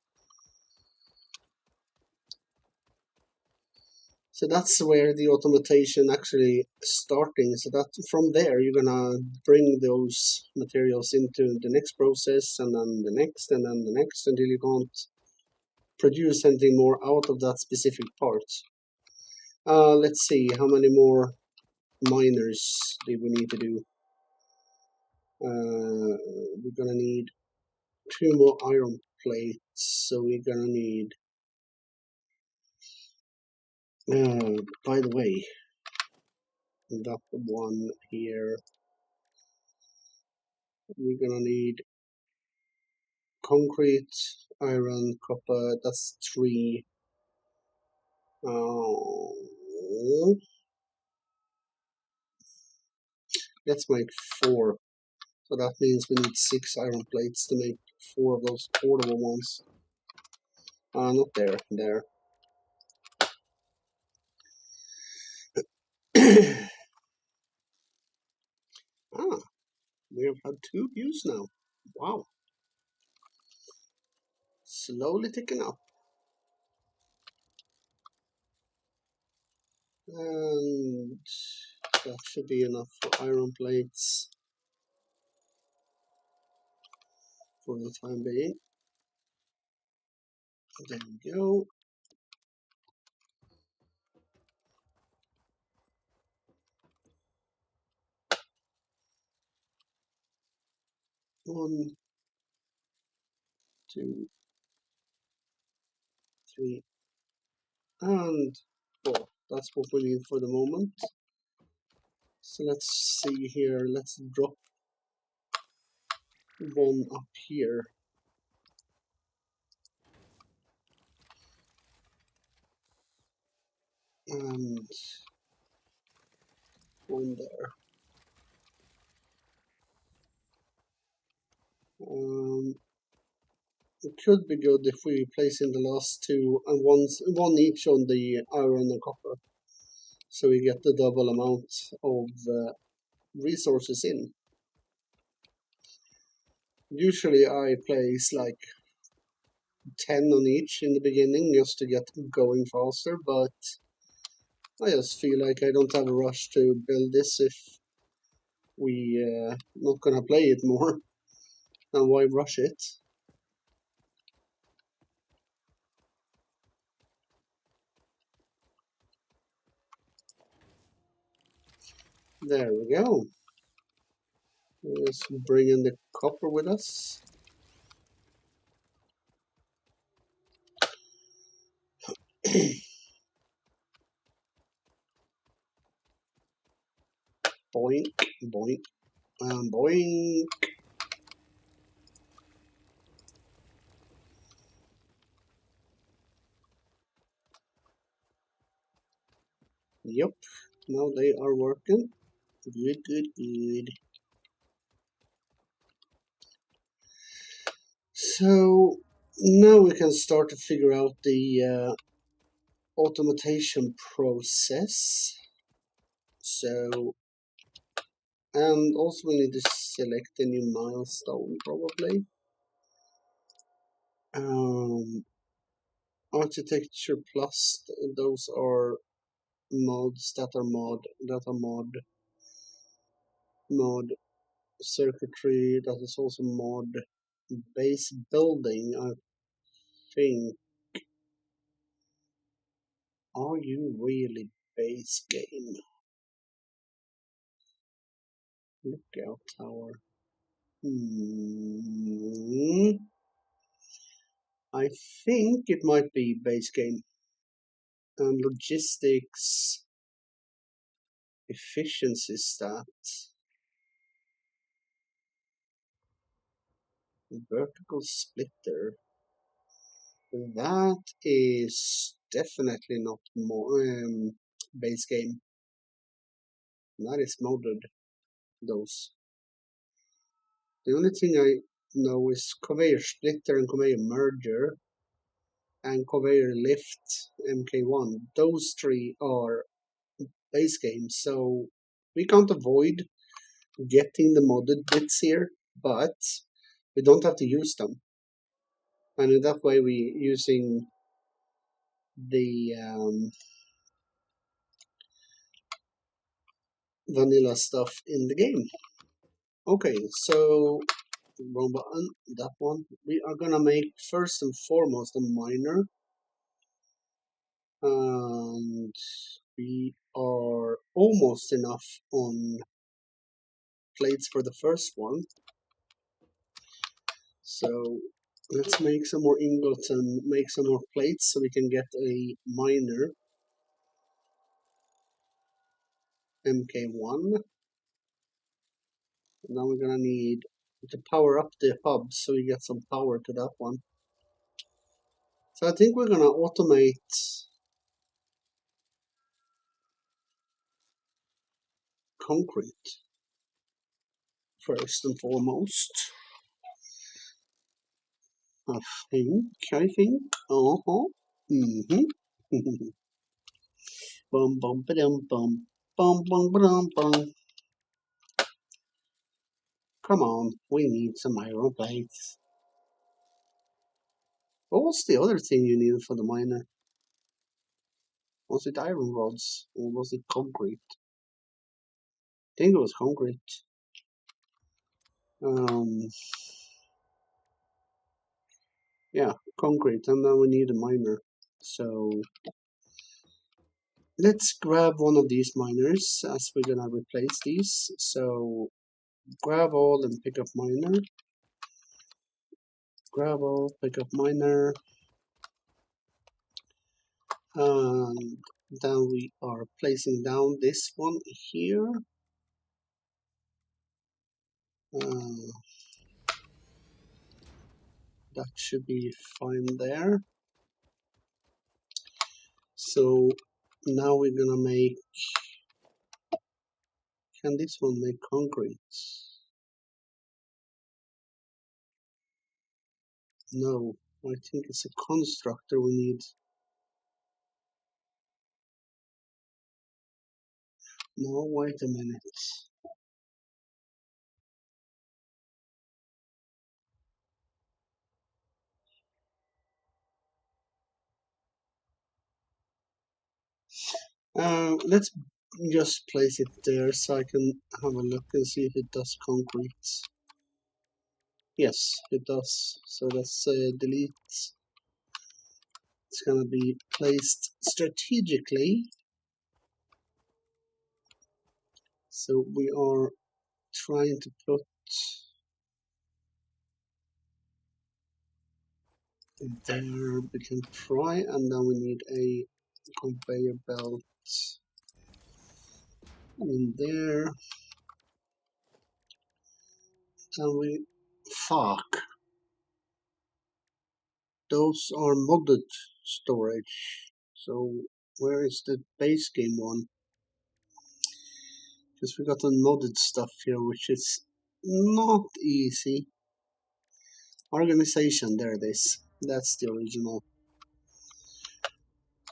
So that's where the automation actually starting. So that from there you're gonna bring those materials into the next process and then the next and then the next until you can't produce anything more out of that specific part. Let's see how many more miners do we need to do. We're gonna need 2 more iron plates, so we're gonna need. By the way, that one here, we're gonna need concrete, iron, copper. That's 3. Uh, let's make 4. So that means we need 6 iron plates to make 4 of those portable ones. Not there, there. Ah, we have had 2 views now. Wow. Slowly ticking up. And that should be enough for iron plates for the time being. There we go. One, 2, 3, and 4. That's what we need for the moment. So let's see here. Let's drop one up here. And one there. It could be good if we place in the last 2 and one each on the iron and copper, so we get the double amount of resources in. Usually I place like 10 on each in the beginning just to get going faster, but I just feel like I don't have a rush to build this if we not gonna play it more. And why rush it? There we go. Let's bring in the copper with us. Boink, boink, and boink. Yep, now they are working. Good, good, good. So now we can start to figure out the automation process. So, and also we need to select a new milestone probably. Architecture plus, those are mods that are mod circuitry, that is also mod base building, I think. Are you really base game? Lookout tower. I think it might be base game. And logistics efficiency stat. Vertical splitter. That is definitely not base game. That is modded. Those. The only thing I know is conveyor splitter and conveyor merger and conveyor lift MK1. Those three are base games, so we can't avoid getting the modded bits here, but we don't have to use them. And in that way we using the vanilla stuff in the game. Okay, so wrong button, that one. We are gonna make first and foremost a miner, and we are almost enough on plates for the first one. So let's make some more ingots and make some more plates so we can get a miner MK1. Now we're gonna need to power up the hub so we get some power to that one. So I think we're gonna automate concrete first and foremost. I think. Uh-huh. Mm-hmm. Bum bum ba-dum bum. Bum bum ba-dum bum. Come on, we need some iron plates. What was the other thing you needed for the miner? Was it iron rods or was it concrete? I think it was concrete. Yeah, concrete, and then we need a miner. So let's grab one of these miners as we're gonna replace these. So grab all and pick up miner. Grab all, pick up miner. And then we are placing down this one here. That should be fine there. So now we're gonna make, can this one make concrete? No, I think it's a constructor we need. No, wait a minute. Let's just place it there so I can have a look and see if it does concrete. Yes, it does. So let's delete. It's gonna be placed strategically. So we are trying to put there. We can try, and then we need a conveyor belt in there. And we fuck. Those are modded storage. So where is the base game one? Because we got unmodded stuff here, which is not easy. Organization, there it is. That's the original.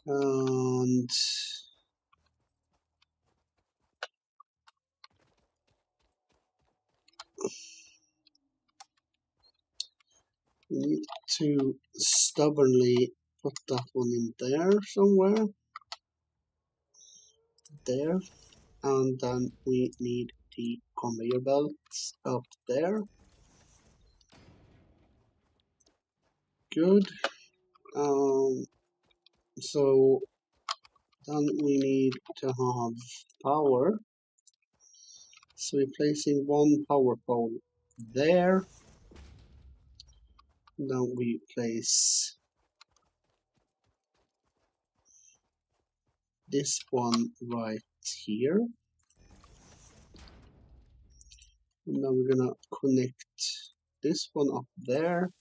And we need to stubbornly put that one in there somewhere. There. And then we need the conveyor belts up there. Good. So then we need to have power. So we're placing one power pole there. Then we place this one right here. And then we're gonna connect this one up there,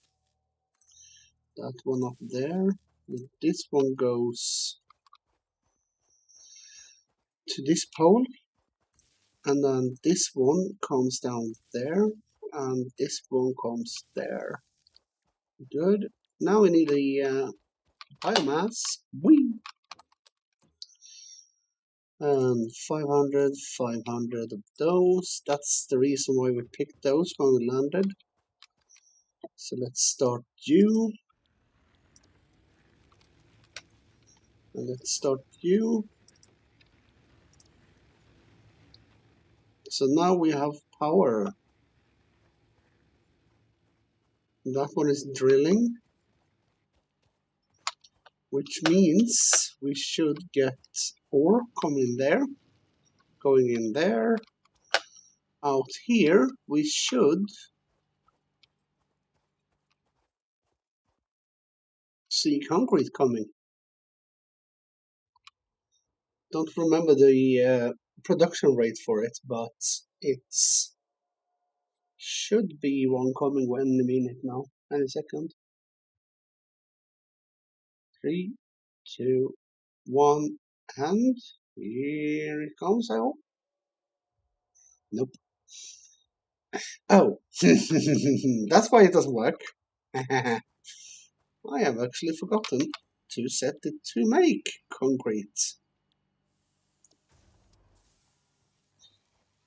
that one up there, and this one goes to this pole, and then this one comes down there, and this one comes there. Good. Now we need a biomass. Whee! And 500 of those. That's the reason why we picked those when we landed. So let's start you. And let's start you. So now we have power. That one is drilling, which means we should get ore coming there, going in there. Out here, we should see concrete coming. Don't remember the production rate for it, but it's should be one coming any minute now, any second. 3, 2, 1, and here it comes, I hope. Nope. Oh, that's why it doesn't work. I have actually forgotten to set it to make concrete.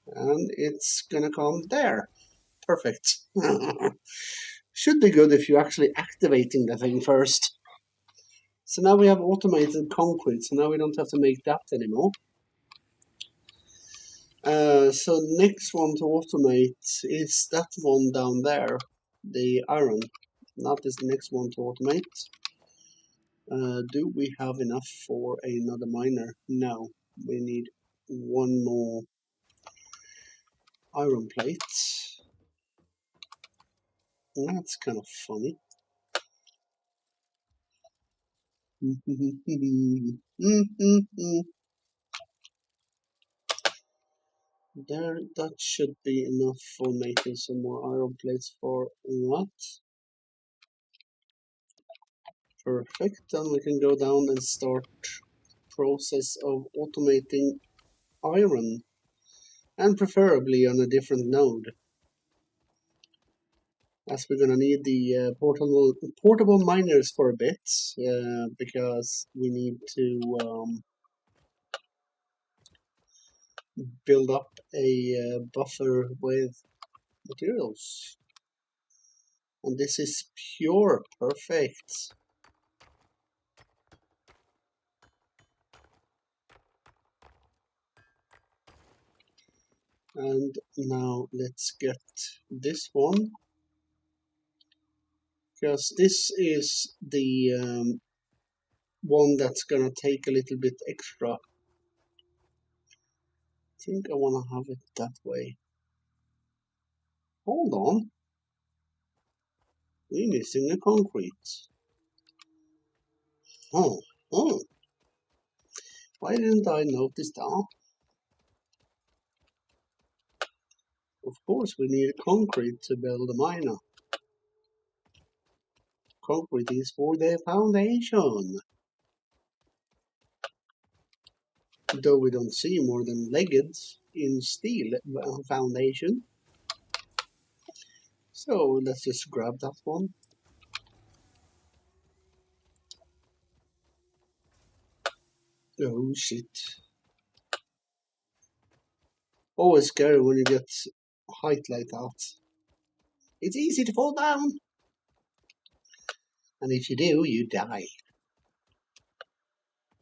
And it's gonna come there. Perfect. Should be good if you're actually activating the thing first. So now we have automated concrete, so now we don't have to make that anymore. So next one to automate is that one down there, the iron. That is the next one to automate. Do we have enough for another miner? No, we need one more iron plate. That's kind of funny. There, that should be enough for making some more iron plates for that. Perfect, then we can go down and start process of automating iron, and preferably on a different node, as we're gonna need the portable miners for a bit, because we need to build up a buffer with materials. And this is pure, perfect. And now let's get this one, because this is the one that's gonna take a little bit extra. I think I wanna have it that way. Hold on. We're missing the concrete. Oh, oh. Why didn't I notice that? Of course we need concrete to build a miner. Concrete is for the foundation. Though we don't see more than legged in steel foundation. So let's just grab that one. Oh shit. Always scary when you get height like that. It's easy to fall down. And if you do, you die.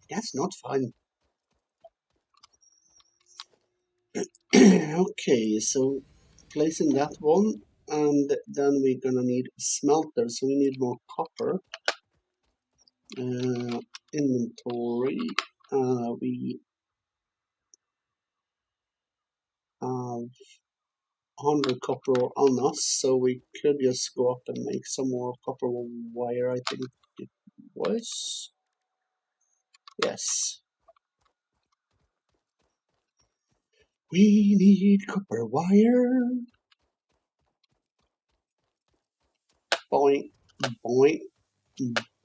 That's not fun. Okay, so placing that one, and then we're gonna need a smelter, so we need more copper. Inventory. We have 100 copper on us, so we could just go up and make some more copper wire, I think it was. Yes. We need copper wire. Boing, boing,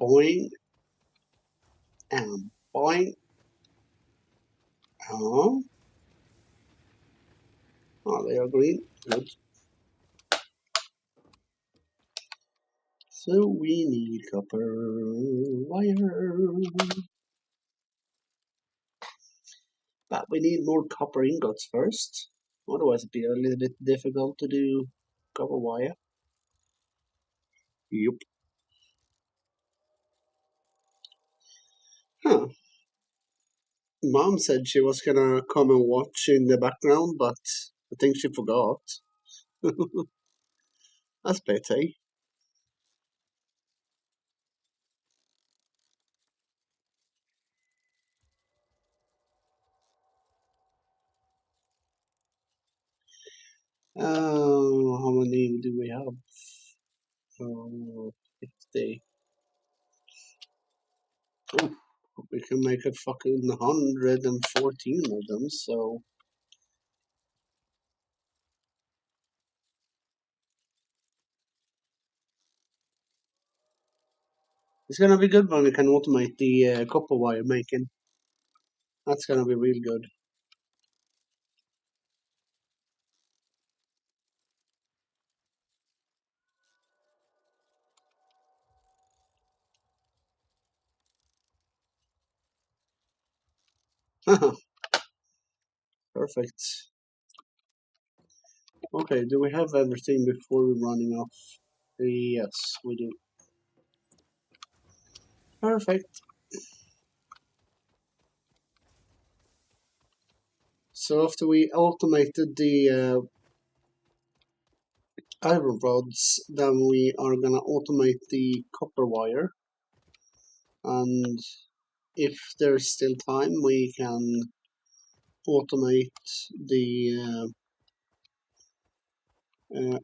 boing, and boing. Oh, oh, they are green. Good. So we need copper wire. But we need more copper ingots first. Otherwise it'd be a little bit difficult to do copper wire. Yep. Huh. Mom said she was gonna come and watch in the background, but I think she forgot. That's pity. How many do we have? 50. Oh, we can make a fucking 114 of them, so it's gonna be good when we can automate the copper wire making. That's gonna be real good. Perfect. Okay, do we have everything before we're running off? Yes, we do. Perfect. So after we automated the iron rods, then we are gonna automate the copper wire. And if there's still time, we can automate the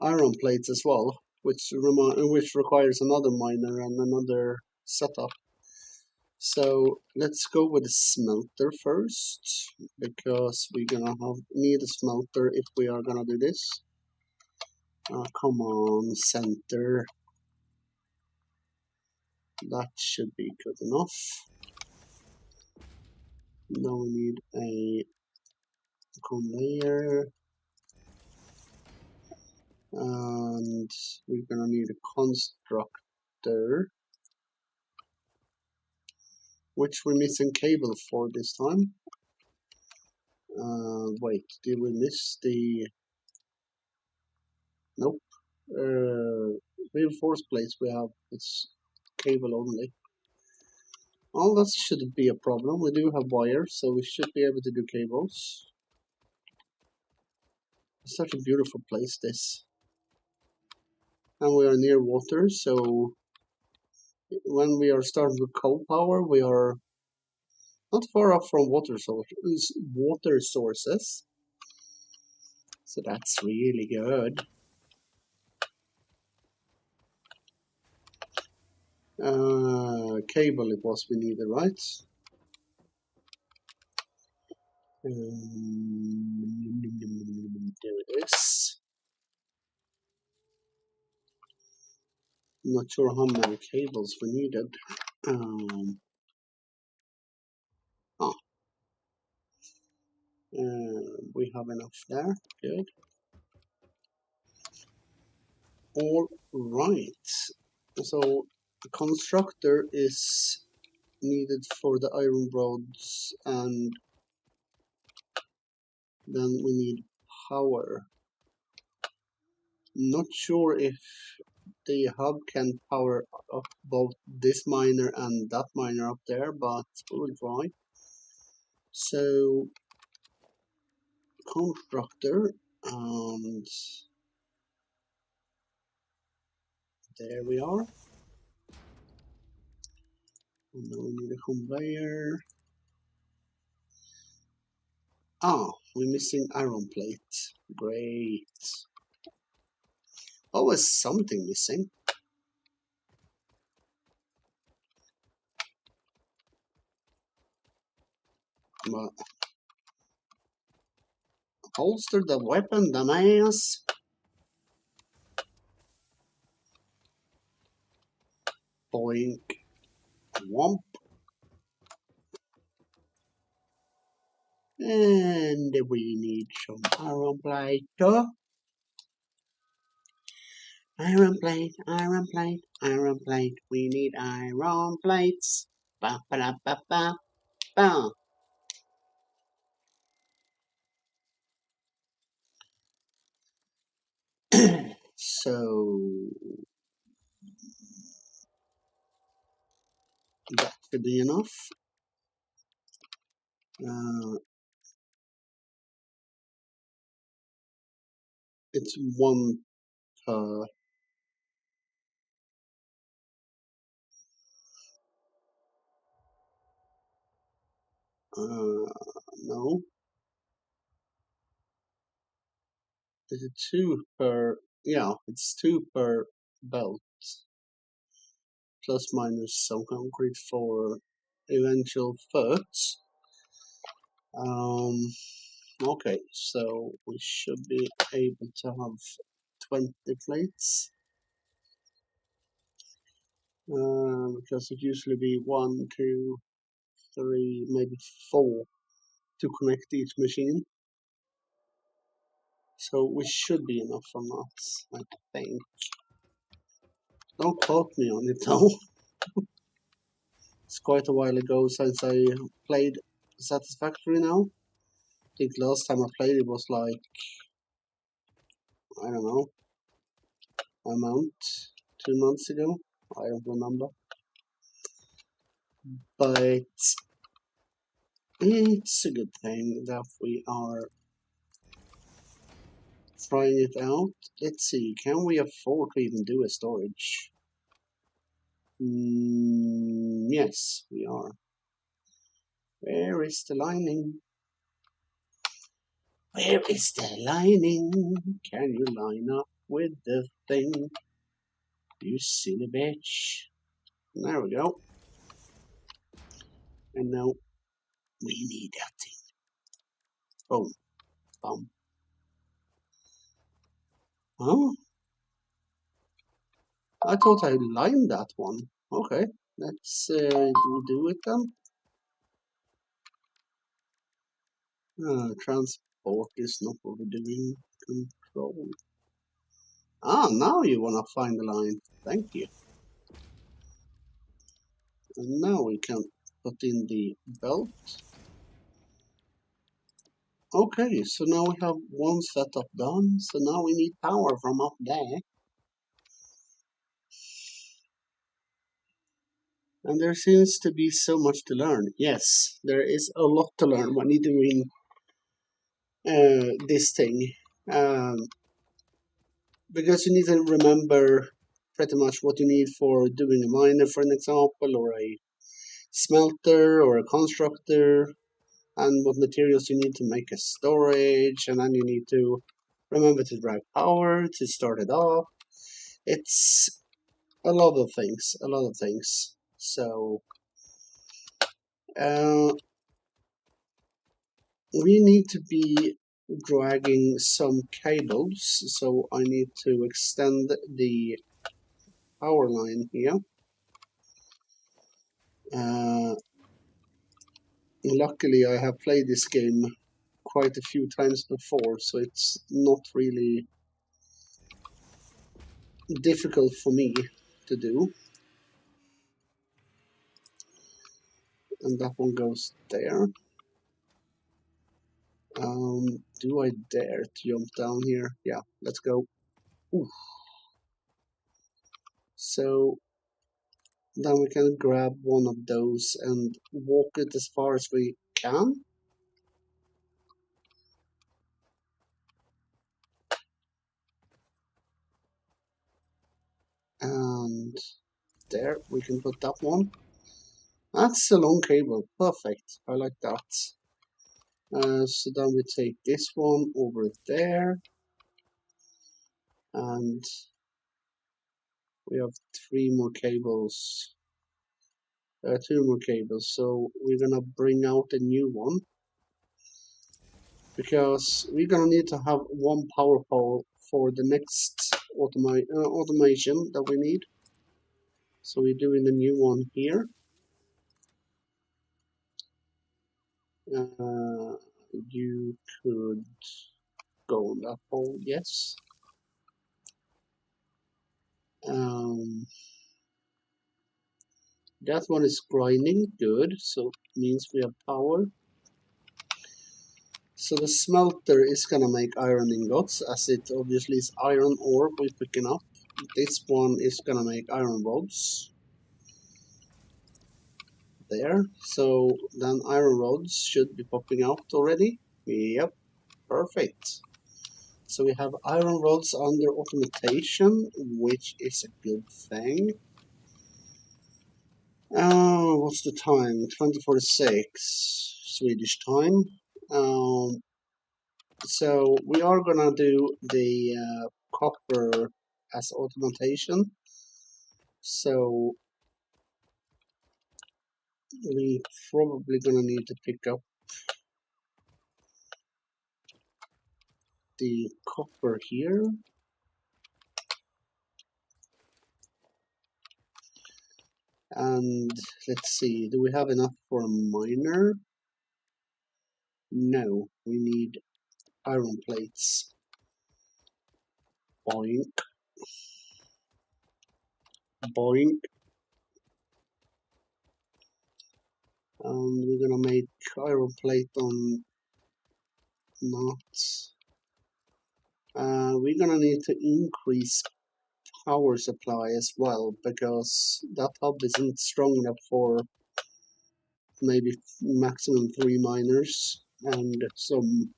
iron plates as well, which requires another miner and another setup. So let's go with the smelter first, because we're gonna need a smelter if we are gonna do this. Come on, center. That should be good enough. Now we need a conveyor, and we're gonna need a constructor, which we're missing cable for this time. Wait, did we miss the... Nope. Reinforced plates we have, it's cable only. Well, that shouldn't be a problem. We do have wires, so we should be able to do cables. It's such a beautiful place, this. And we are near water, so when we are starting with coal power, we are not far off from water sources. So that's really good. Cable it was we needed, right? There it is. I'm not sure how many cables we needed. Oh, we have enough there. Good. All right. So the constructor is needed for the iron rods, and then we need power. Not sure if the hub can power up both this miner and that miner up there, but we'll try. So constructor, and there we are. And now we need a conveyor. Ah, we're missing iron plate. Great. Always something missing. But holster the weapon, dumbass. Boink. Womp. And we need some iron plate. Iron plate, iron plate, iron plate. We need iron plates. Ba ba da ba ba ba. So that should be enough. It's one per. No. Is it two per? Yeah, it's two per belt. Plus minus some concrete for eventual foots. Okay, so we should be able to have 20 plates. Because it usually be 1, 2, 3, maybe 4 to connect each machine. So we should be enough for that, I think. Don't quote me on it though. It's quite a while ago since I played Satisfactory now. I think last time I played it was like, I don't know, a month, 2 months ago. I don't remember. But it's a good thing that we are trying it out. Let's see, can we afford to even do a storage? Yes, we are. Where is the lining? Where is the lining? Can you line up with the thing? You silly bitch. There we go. And now we need that thing. Boom. Bum. Huh? I thought I lined that one. Okay, let's do it then. Transport is not what we're doing. Control. Ah, now you wanna find the line. Thank you. And now we can put in the belt. Okay, so now we have one setup done. So now we need power from up there. And there seems to be so much to learn. Yes, there is a lot to learn when you're doing this thing. Because you need to remember pretty much what you need for doing a miner, for an example, or a smelter, or a constructor, and what materials you need to make a storage, and then you need to remember to drive power to start it off. It's a lot of things, a lot of things. So we need to be dragging some cables, so I need to extend the power line here. Luckily, I have played this game quite a few times before, so it's not really difficult for me to do. And that one goes there. Do I dare to jump down here? Yeah, let's go. Ooh. So then we can grab one of those and walk it as far as we can. And there, we can put that one. That's a long cable. Perfect. I like that. So then we take this one over there. And we have 3 more cables. 2 more cables. So we're gonna bring out a new one. Because we're gonna need to have one power pole for the next automation that we need. So we're doing a new one here. You could go on that hole, yes. That one is grinding, good, so it means we have power. So the smelter is gonna make iron ingots, as it obviously is iron ore we're picking up. This one is gonna make iron rods. There, so then iron rods should be popping out already. Yep, perfect. So we have iron rods under automation, which is a good thing. What's the time? 2046 Swedish time. So we are gonna do the copper as automation. So we probably gonna need to pick up the copper here. And let's see, do we have enough for a miner? No, we need iron plates. Boink, boink. And we're gonna make iron plate on knots. We're gonna need to increase power supply as well, because that hub isn't strong enough for maybe maximum 3 miners and some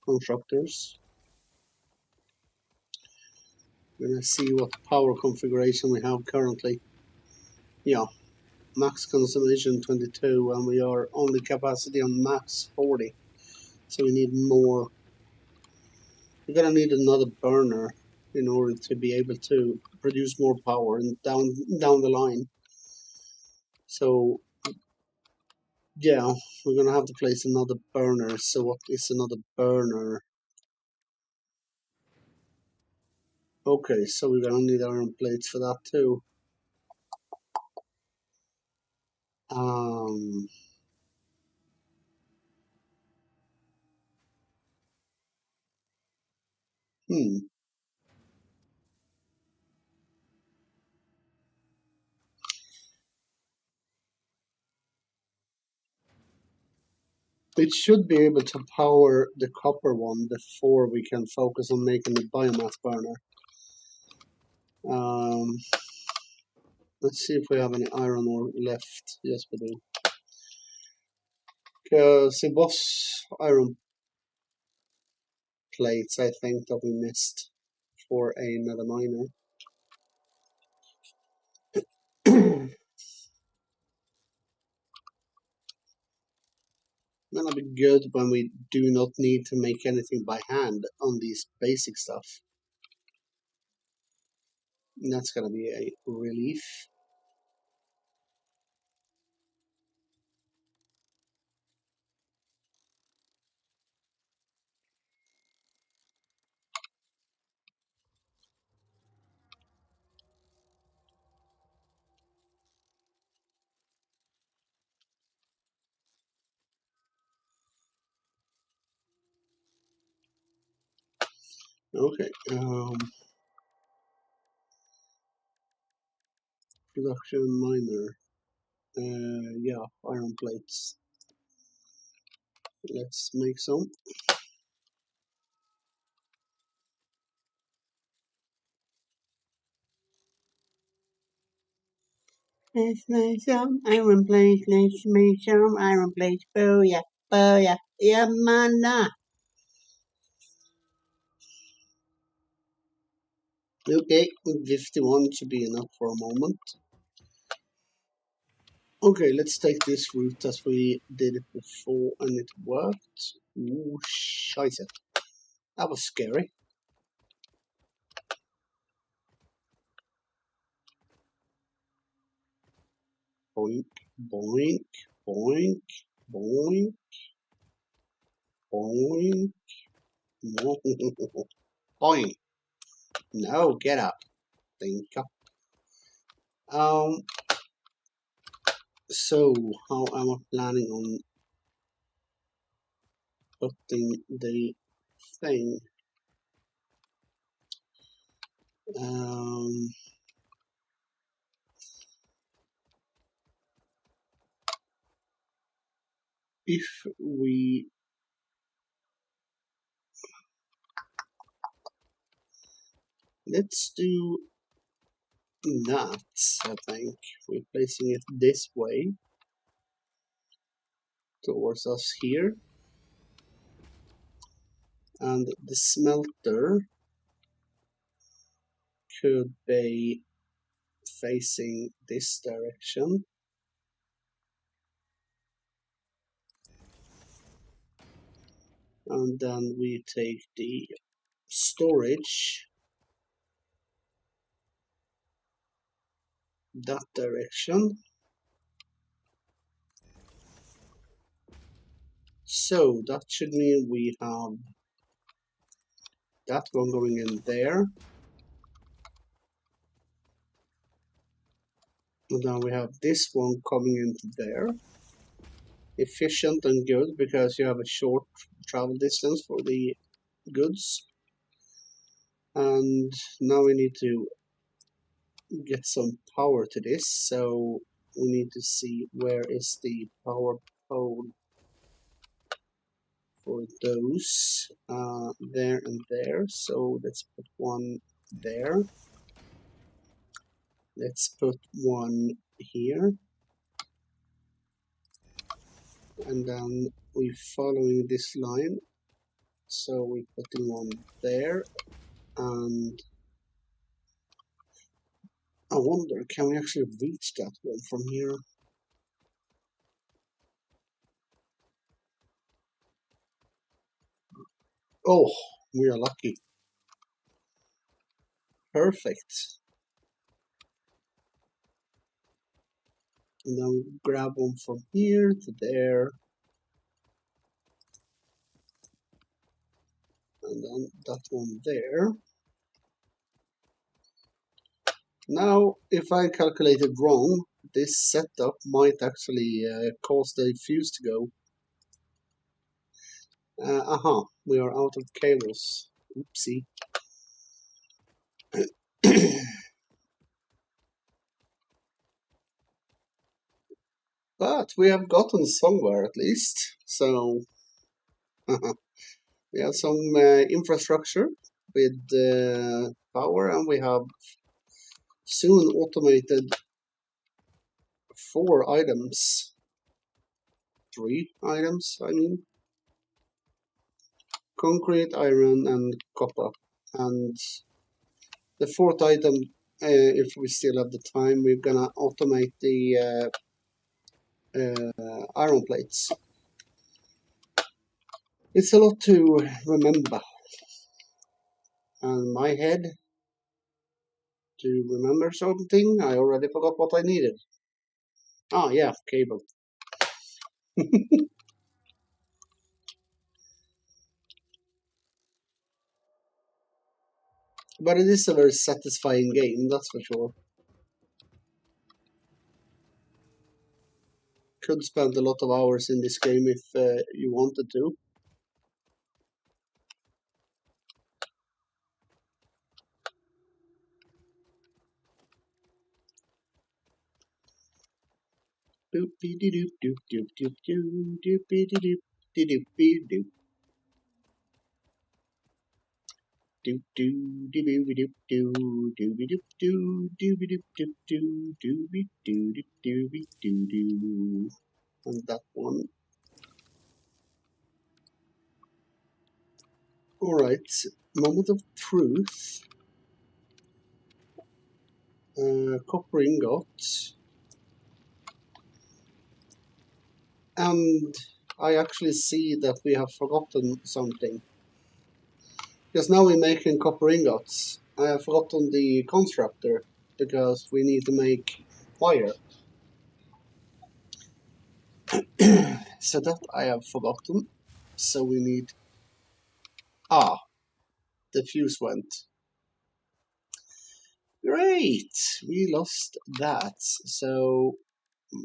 constructors. We're gonna see what power configuration we have currently. Yeah, max consumption 22, and we are only capacity on max 40, so we need more. We're gonna need another burner in order to be able to produce more power and down the line. So yeah, we're gonna have to place another burner. So what is another burner? Okay, so we're gonna need iron plates for that too. Um, hmm. It should be able to power the copper one before we can focus on making the biomass burner. Um, let's see if we have any iron ore left. Yes, we do. Because it was iron plates, I think, that we missed for another miner. That'll be good when we do not need to make anything by hand on these basic stuff. That's gonna be a relief. Okay. Production miner. Yeah, iron plates. Let's make some. Let's make some iron plates. Let's make some iron plates. Booyah, booyah, yeah, mana. Okay, 51 should be enough for a moment. Okay, let's take this route as we did it before and it worked. Ooh, scheiße. That was scary. Boink, boink, boink, boink, boink, boink. No, get up. Think up. Um, so how am I planning on putting the thing? Um, if we let's do that, I think we're placing it this way towards us here, and the smelter could be facing this direction, and then we take the storage that direction. So that should mean we have that one going in there, and then we have this one coming into there. Efficient and good because you have a short travel distance for the goods. And now we need to get some power to this, so we need to see where is the power pole for those, there and there. So let's put one there, let's put one here, and then we're following this line, so we're putting one there. And I wonder, can we actually reach that one from here? Oh, we are lucky. Perfect. And then we grab one from here to there, and then that one there. Now, if I calculated wrong, this setup might actually cause the fuse to go. We are out of cables. Oopsie. But we have gotten somewhere at least. So we have some infrastructure with power, and we have soon automated 4 items. 3 items, I mean. Concrete, iron, and copper. And the 4th item, if we still have the time, we're gonna automate the iron plates. It's a lot to remember. And my head, to remember something, I already forgot what I needed. Ah, yeah, cable. But it is a very satisfying game, that's for sure. Could spend a lot of hours in this game if you wanted to. Doopy doop doop doop doop doop doopy doop doop doop. Do do dooby doop doo dooby doop doo dooby doop doop doo dooby doo doop dooby doo doo. And that one. Alright, moment of truth. Copper ingot. And I actually see that we have forgotten something. Because now we're making copper ingots. I have forgotten the constructor, because we need to make wire. So that I have forgotten. So we need... Ah, the fuse went. Great! We lost that. So,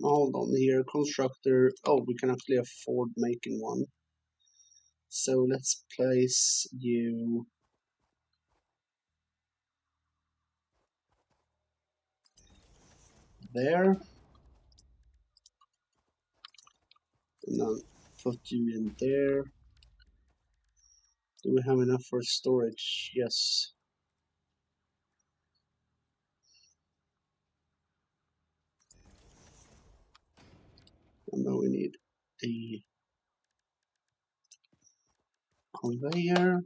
hold on here. Constructor. Oh, we can actually afford making one. So let's place you there. And then put you in there. Do we have enough for storage? Yes. And now we need a conveyor.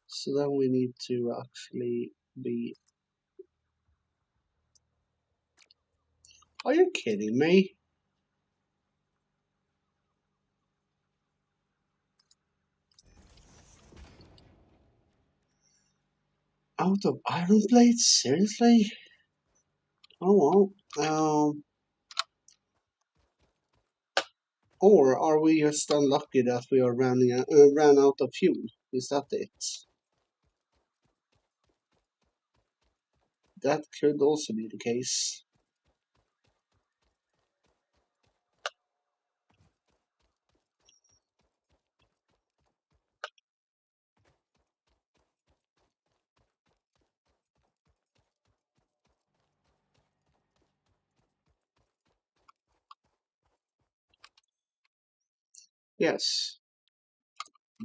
So then we need to actually be... Are you kidding me? Out of iron plates? Seriously? Oh well. Or are we just unlucky that we are ran out of fuel? Is that it? That could also be the case. Yes,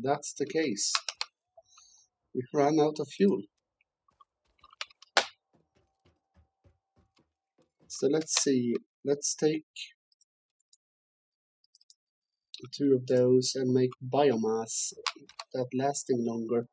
that's the case. We ran out of fuel. So let's see. Let's take two of those and make biomass that lasting longer.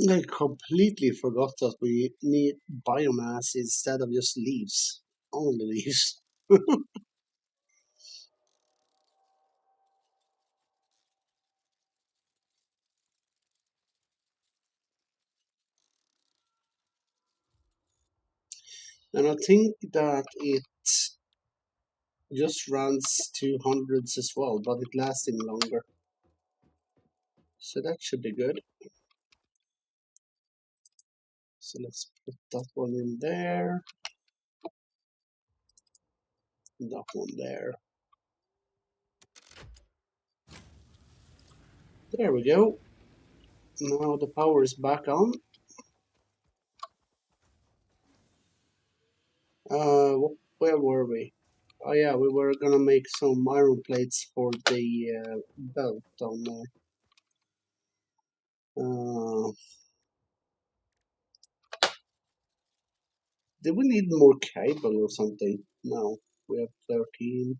I completely forgot that we need biomass instead of just leaves. Only leaves. And I think that it just runs 200s as well, but it lasting longer. So that should be good. So let's put that one in there. That one there. There we go. Now the power is back on. Where were we? Oh yeah, we were gonna make some iron plates for the belt on there. Did we need more cable or something? No, we have 13.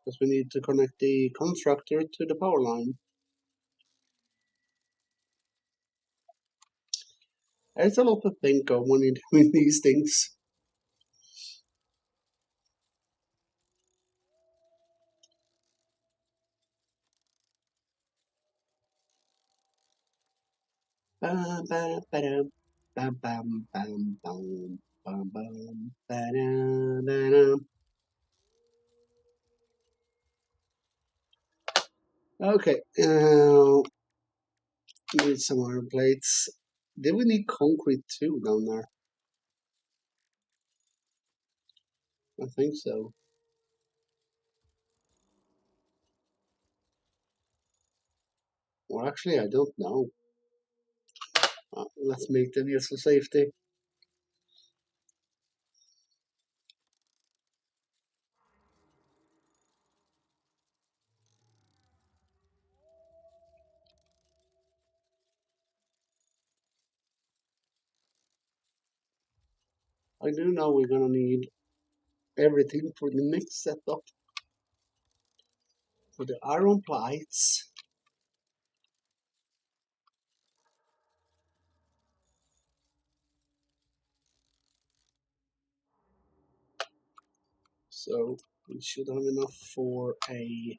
Because we need to connect the constructor to the power line. There's a lot to think of when you're doing these things. Bam, bam, ba-dum, bam, bam, bam, bam, bam, bam, ba-dum, ba-dum. Okay, need some iron plates. Did we need concrete too down there? I think so. Or actually, I don't know. Let's make the use of safety. I do know we're gonna need everything for the next setup. For the iron plates. So we should have enough for a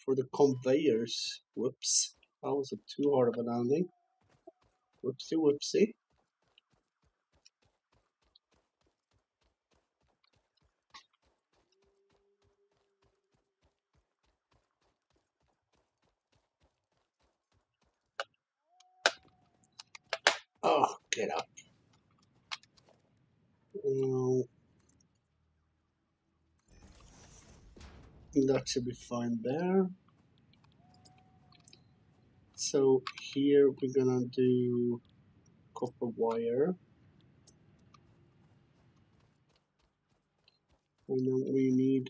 for the conveyors. Whoops. That was a too hard of a landing. Whoopsie whoopsie. Oh, get up. That should be fine there. So here we're gonna do copper wire. And then we need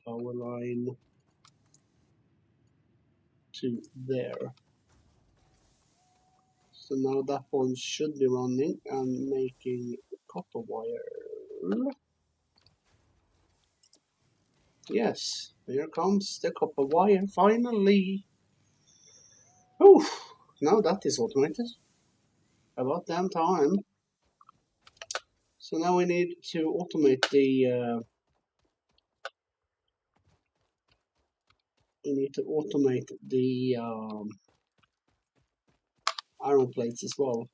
power line to there. So now that one should be running and making copper wire. Yes, here comes the copper wire finally. Oof, now that is automated. About damn time. So now we need to automate the iron plates as well.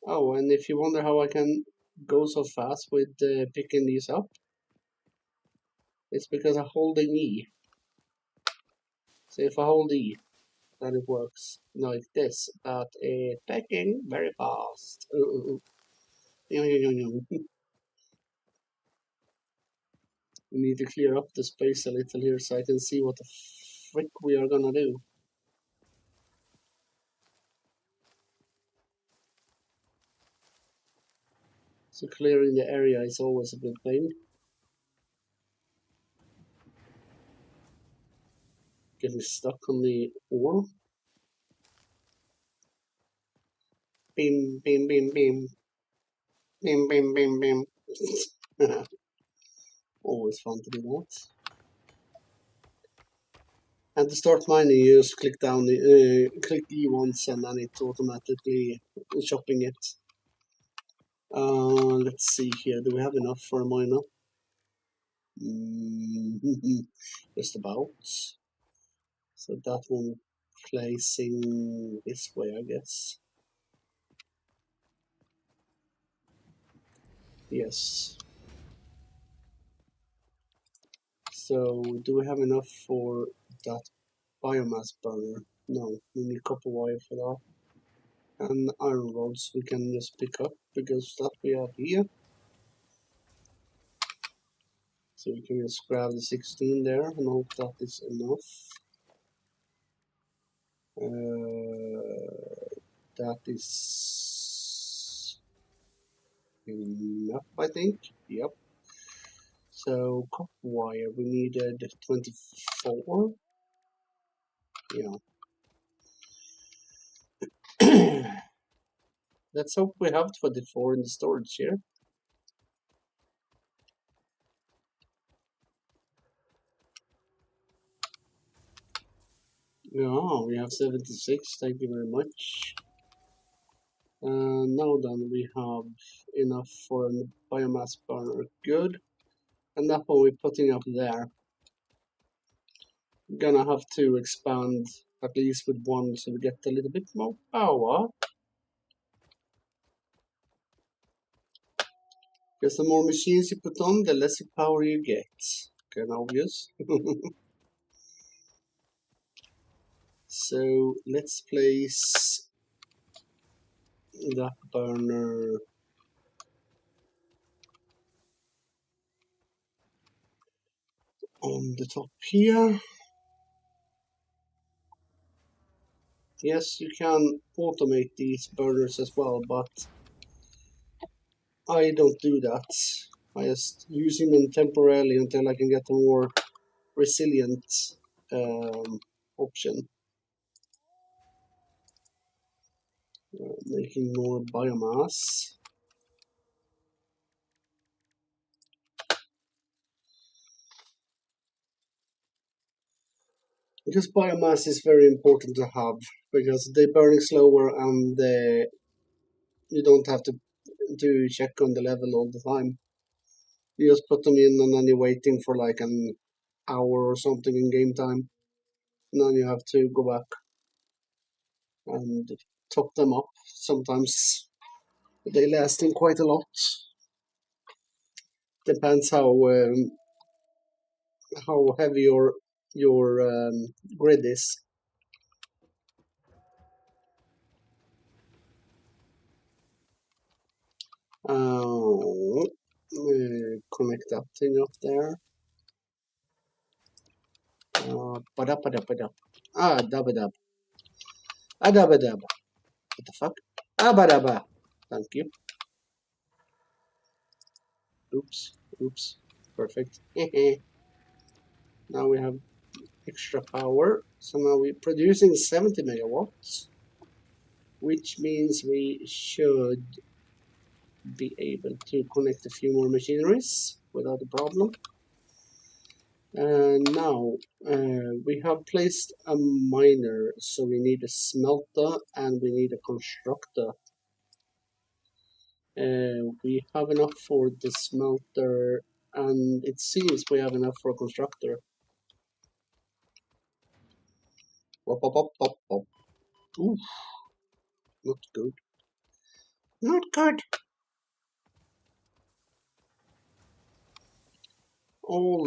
Oh, and if you wonder how I can go so fast with picking these up, it's because I'm holding E. So if I hold E, then it works like this, but it's picking very fast. We need to clear up the space a little here so I can see what the frick we are gonna do. So clearing the area is always a good thing. Getting stuck on the ore. Bim, bim, bim, bim. Bim, bim, bim, bim. Always fun to do that. And to start mining, you just click down the click E once, and then it's automatically chopping it. Let's see here. Do we have enough for a miner? Just about. So that one placing this way, I guess. Yes. So do we have enough for that biomass burner? No, we need copper wire for that. And iron rods we can just pick up because that we have here. So we can just grab the 16 there and hope that is enough. That is enough, I think. Yep. So copper wire, we needed 24. Yeah. Let's hope we have 24 in the storage here. Yeah, we have 76. Thank you very much. Now then, we have enough for a biomass burner. Good. And that one we're putting up there. Gonna have to expand at least with one so we get a little bit more power. Because the more machines you put on, the less power you get. Kind of obvious. So let's place that burner on the top here. Yes, you can automate these burners as well, but I don't do that. I just using them temporarily until I can get a more resilient option. Making more biomass. Because biomass is very important to have, because they're burning slower and you don't have to to check on the level all the time. You just put them in and then you're waiting for like an hour or something in game time. And then you have to go back and top them up. Sometimes they lasting quite a lot. Depends how heavy your grid is. Connect that thing up there. Ba-da-ba-da-ba-da. Ah, dabba-dab. Ah, dabba-dab. What the fuck? Ah, ba-da-ba. Thank you. Oops. Oops. Perfect. Now we have extra power. So now we're producing 70 megawatts, which means we should be able to connect a few more machineries without a problem. And now we have placed a miner, so we need a smelter and we need a constructor. We have enough for the smelter, and it seems we have enough for a constructor. Wop, wop, wop, wop, wop. Ooh, not good. Not good. All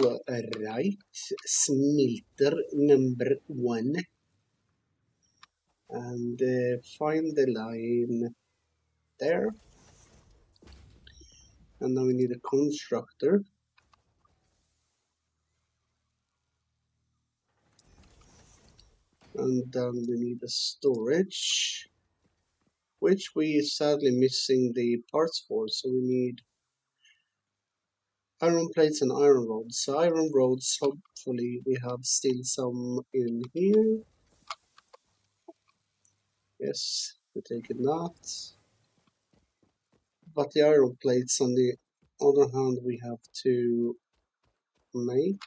right, smelter number 1, and find the line there. And now we need a constructor. And then we need a storage, which we sadly missing the parts for, so we need iron plates and iron rods. So iron rods, hopefully we have still some in here. Yes, we're taking that. But the iron plates on the other hand we have to make.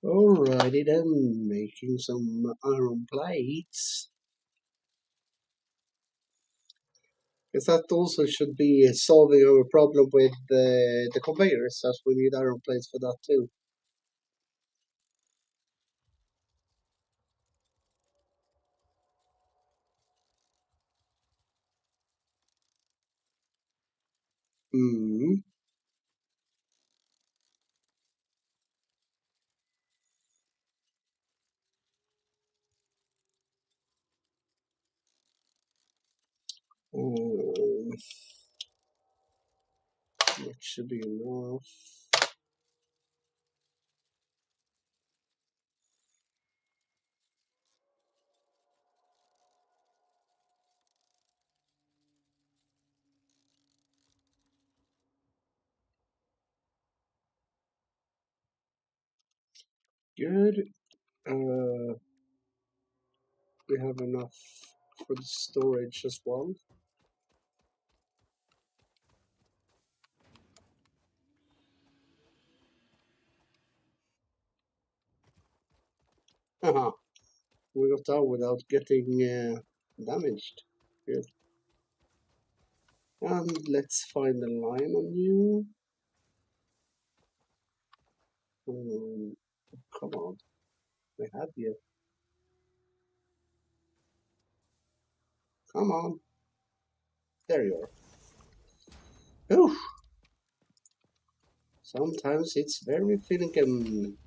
Alrighty then, making some iron plates. Because that also should be solving our problem with the conveyors, as we need iron plates for that too. Hmm. That should be enough. Good. We have enough for the storage as well. Haha, we got out without getting damaged. Good. And let's find a line on you. Come on, we have you. Come on. There you are. Oof. Sometimes it's very Finnegan.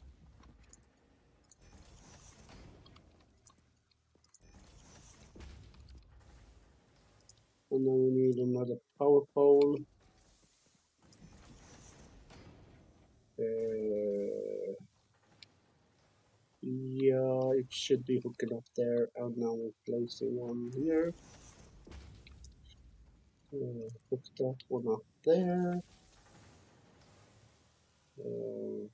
And then we need another power pole. Yeah, it should be hooking up there. And now we're placing one here. Hook that one up there. Uh,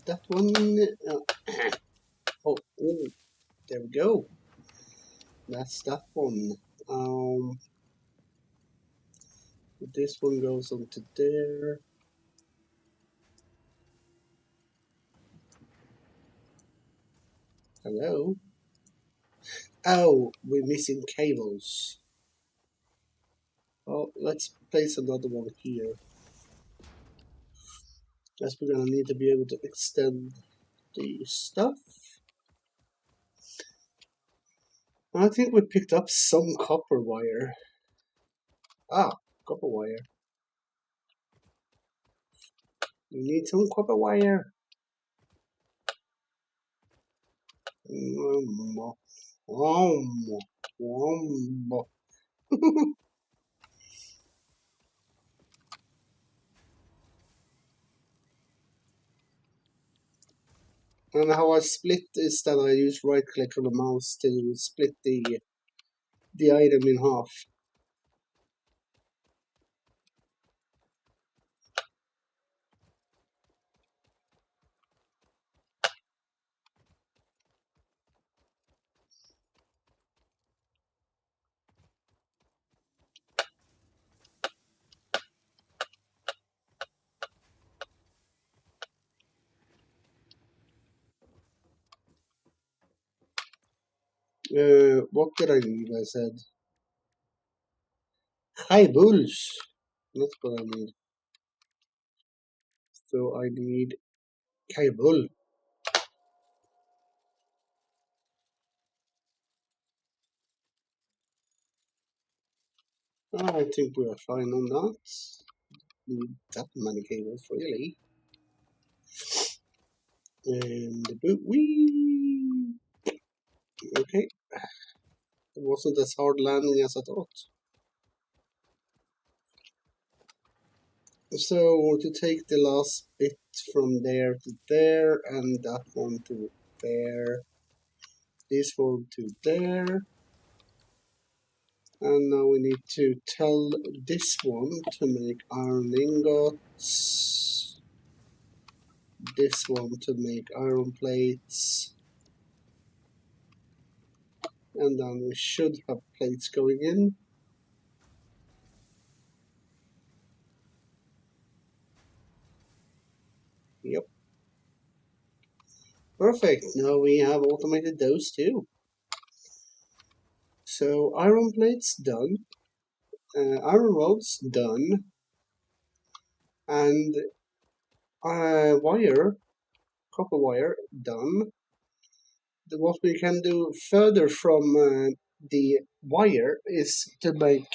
that one. Oh, oh, there we go. That's that one. Um, this one goes onto there. Hello. Oh, we're missing cables. Well, let's place another one here. Guess we're gonna need to be able to extend the stuff. I think we picked up some copper wire. Ah, copper wire. We need some copper wire. Um, um, um. And how I split is that I use right click on the mouse to split the item in half. What did I need? I said high bulls. That's what I need. So I need cable. I think we are fine on that. Need that many cables really. And the boot wee. Okay, it wasn't as hard landing as I thought. So to take the last bit from there to there, and that one to there, this one to there, and now we need to tell this one to make iron ingots, this one to make iron plates, and then we should have plates going in. Yep. Perfect. Now we have automated those too. So iron plates done, iron rods done, and wire, copper wire done. What we can do further from the wire is to make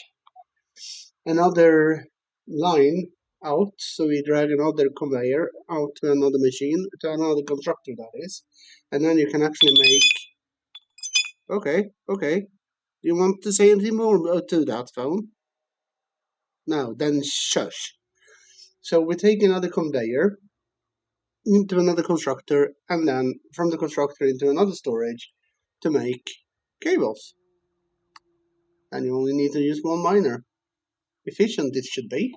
another line out. So we drag another conveyor out to another machine, to another constructor that is, and then you can actually make. Okay, okay. You want to say anything more to that phone? No, then shush. So we take another conveyor into another constructor, and then from the constructor into another storage to make cables. And you only need to use one miner. Efficient it should be.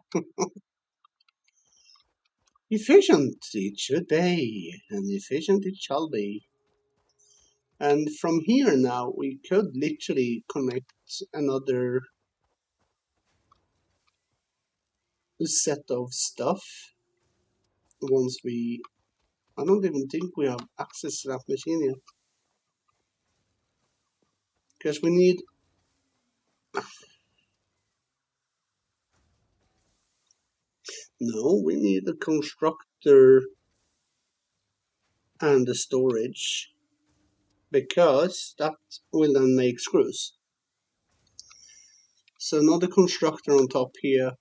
Efficient it should be, and efficient it shall be. And from here now, we could literally connect another set of stuff once we. I don't even think we have access to that machine yet. Because we need. No, we need a constructor and the storage, because that will then make screws. So another constructor on top here,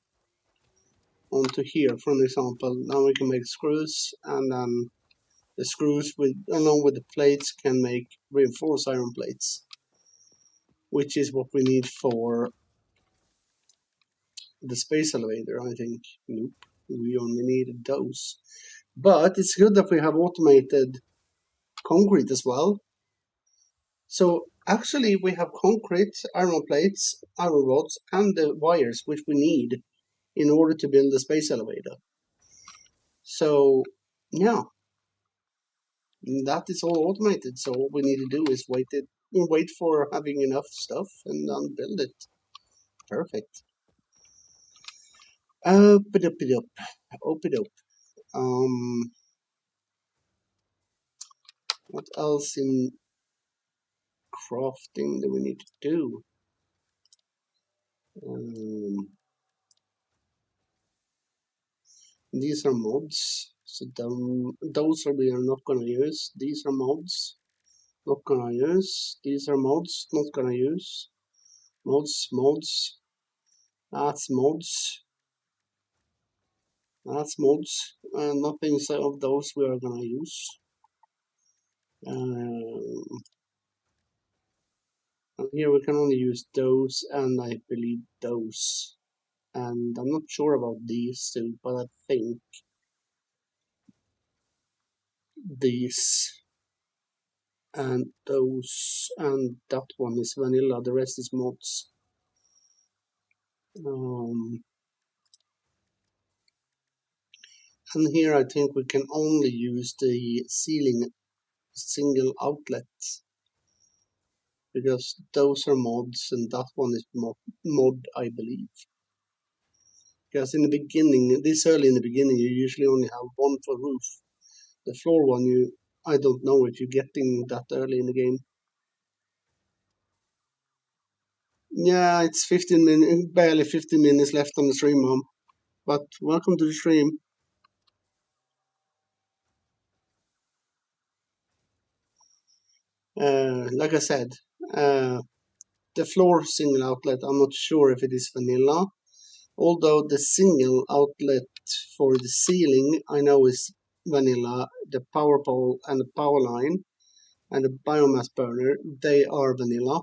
onto here, for an example. Now we can make screws, and then the screws with along with the plates can make reinforced iron plates, which is what we need for the space elevator. I think. Nope, we only need those. But it's good that we have automated concrete as well. So actually we have concrete, iron plates, iron rods, and the wires which we need in order to build the space elevator. So yeah, that is all automated. So all we need to do is wait for having enough stuff and then build it. Perfect. Open up it up. Open up. What else in crafting do we need to do? Um, these are mods. So those are we are not gonna use. These are mods. Not gonna use. These are mods. Not gonna use. Mods. That's mods. That's mods. Nothing of those we are gonna use. And here we can only use those and I believe those. And I'm not sure about these two, but I think these and those and that one is vanilla, the rest is mods. And here I think we can only use the ceiling single outlets because those are mods and that one is mod I believe. Because in the beginning, this early in the beginning, you usually only have one for roof. The floor one, I don't know if you're getting that early in the game. Yeah, it's 15 minutes, barely 15 minutes left on the stream, Mom. But welcome to the stream. Like I said, the floor single outlet, I'm not sure if it is vanilla. Although the single outlet for the ceiling, I know is vanilla. The power pole and the power line and the biomass burner, they are vanilla.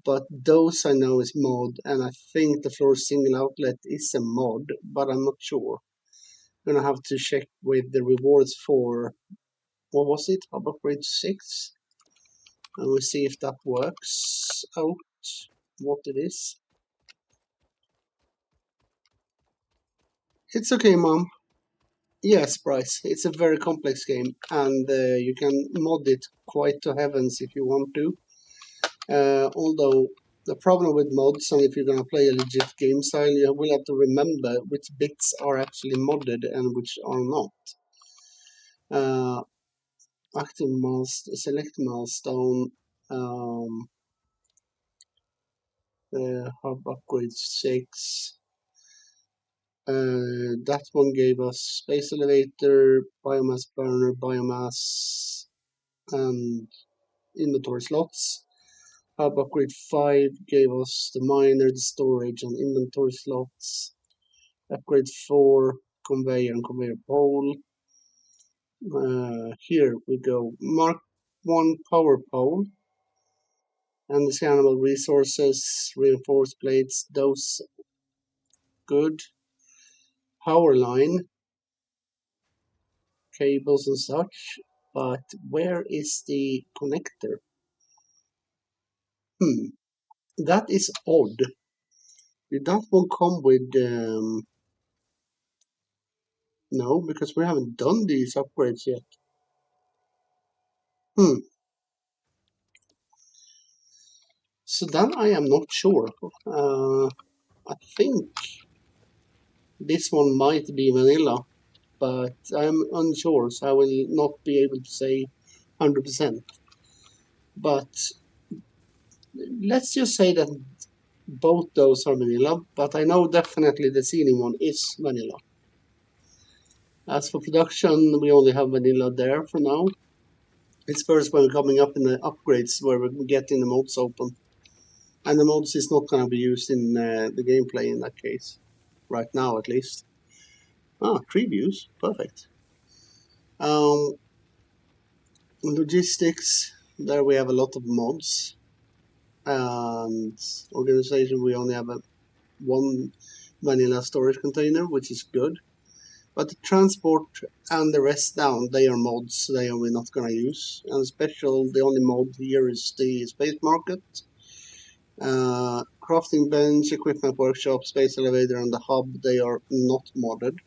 But those I know is mod, and I think the floor single outlet is a mod, but I'm not sure. I'm gonna have to check with the rewards for, what was it, Hub Upgrade 6? And we'll see if that works out, what it is. It's okay, Mom. Yes, Bryce, it's a very complex game, and you can mod it quite to heavens if you want to. Although the problem with mods, and if you're going to play a legit game style, you will have to remember which bits are actually modded and which are not. Active milestone, select milestone, hub upgrade 6. That one gave us space elevator, biomass burner, biomass, and inventory slots. Hub upgrade 5 gave us the miner, the storage, and inventory slots. Upgrade 4, conveyor and conveyor pole. Here we go. Mark 1 power pole. And the scannable resources, reinforced plates, those good. Power line, cables and such. But where is the connector? That is odd. Did that one come with... no, because we haven't done these upgrades yet. So then I am not sure. I think this one might be vanilla, but I'm unsure, so I will not be able to say 100%. But let's just say that both those are vanilla, but I know definitely the ceiling one is vanilla. As for production, we only have vanilla there for now. It's first when we're coming up in the upgrades where we're getting the modes open. And the modes is not going to be used in the gameplay in that case. Right now, at least. Ah, tree views. Perfect. Logistics. There we have a lot of mods. And organization, we only have one vanilla storage container, which is good. But the transport and the rest down, they are mods. They are we're not gonna use. And special, the only mod here is the space market. Crafting bench, equipment workshop, space elevator, and the hub. They are not modded.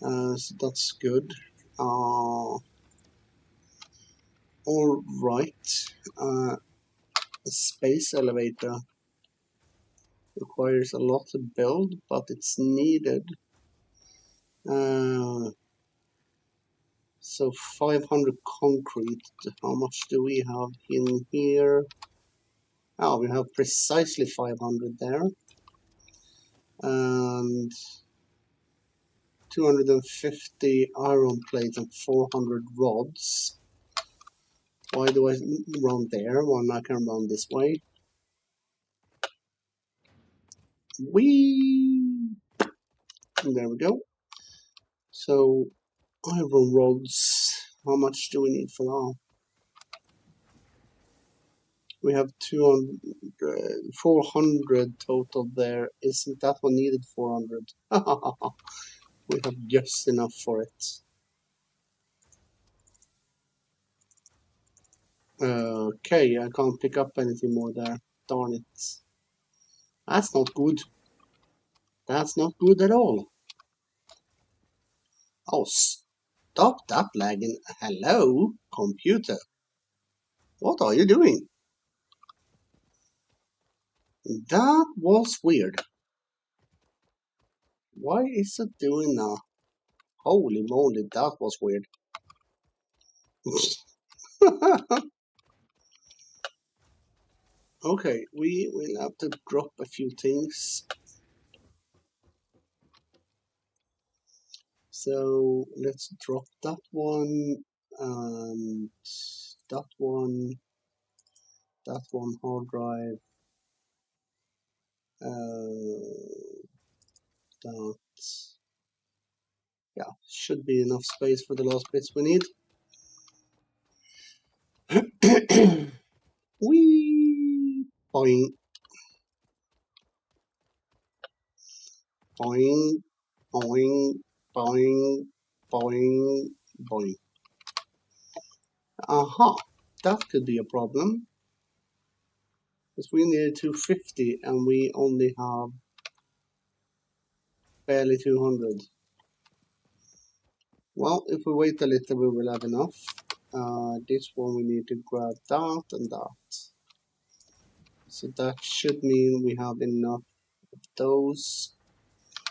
So that's good. All right. A space elevator requires a lot to build, but it's needed. So 500 concrete. How much do we have in here? Oh, we have precisely 500 there. And 250 iron plates and 400 rods. Why do I run there when I can run this way? Whee! There we go. So, iron rods. How much do we need for that? We have 200, 400 total there. Isn't that one needed 400? We have just enough for it. Okay, I can't pick up anything more there. Darn it. That's not good. That's not good at all. Oh, stop that lagging. Hello, computer. What are you doing? That was weird. Why is it doing that? Holy moly, that was weird. Okay, we will have to drop a few things. So let's drop that one and that one, hard drive, that, yeah, should be enough space for the last bits we need. Whee! Boing, boing, boing, boing, boing, boing. Aha, that could be a problem. Because we needed 250 and we only have barely 200. Well, if we wait a little, we will have enough. This one we need to grab that and that. So that should mean we have enough of those.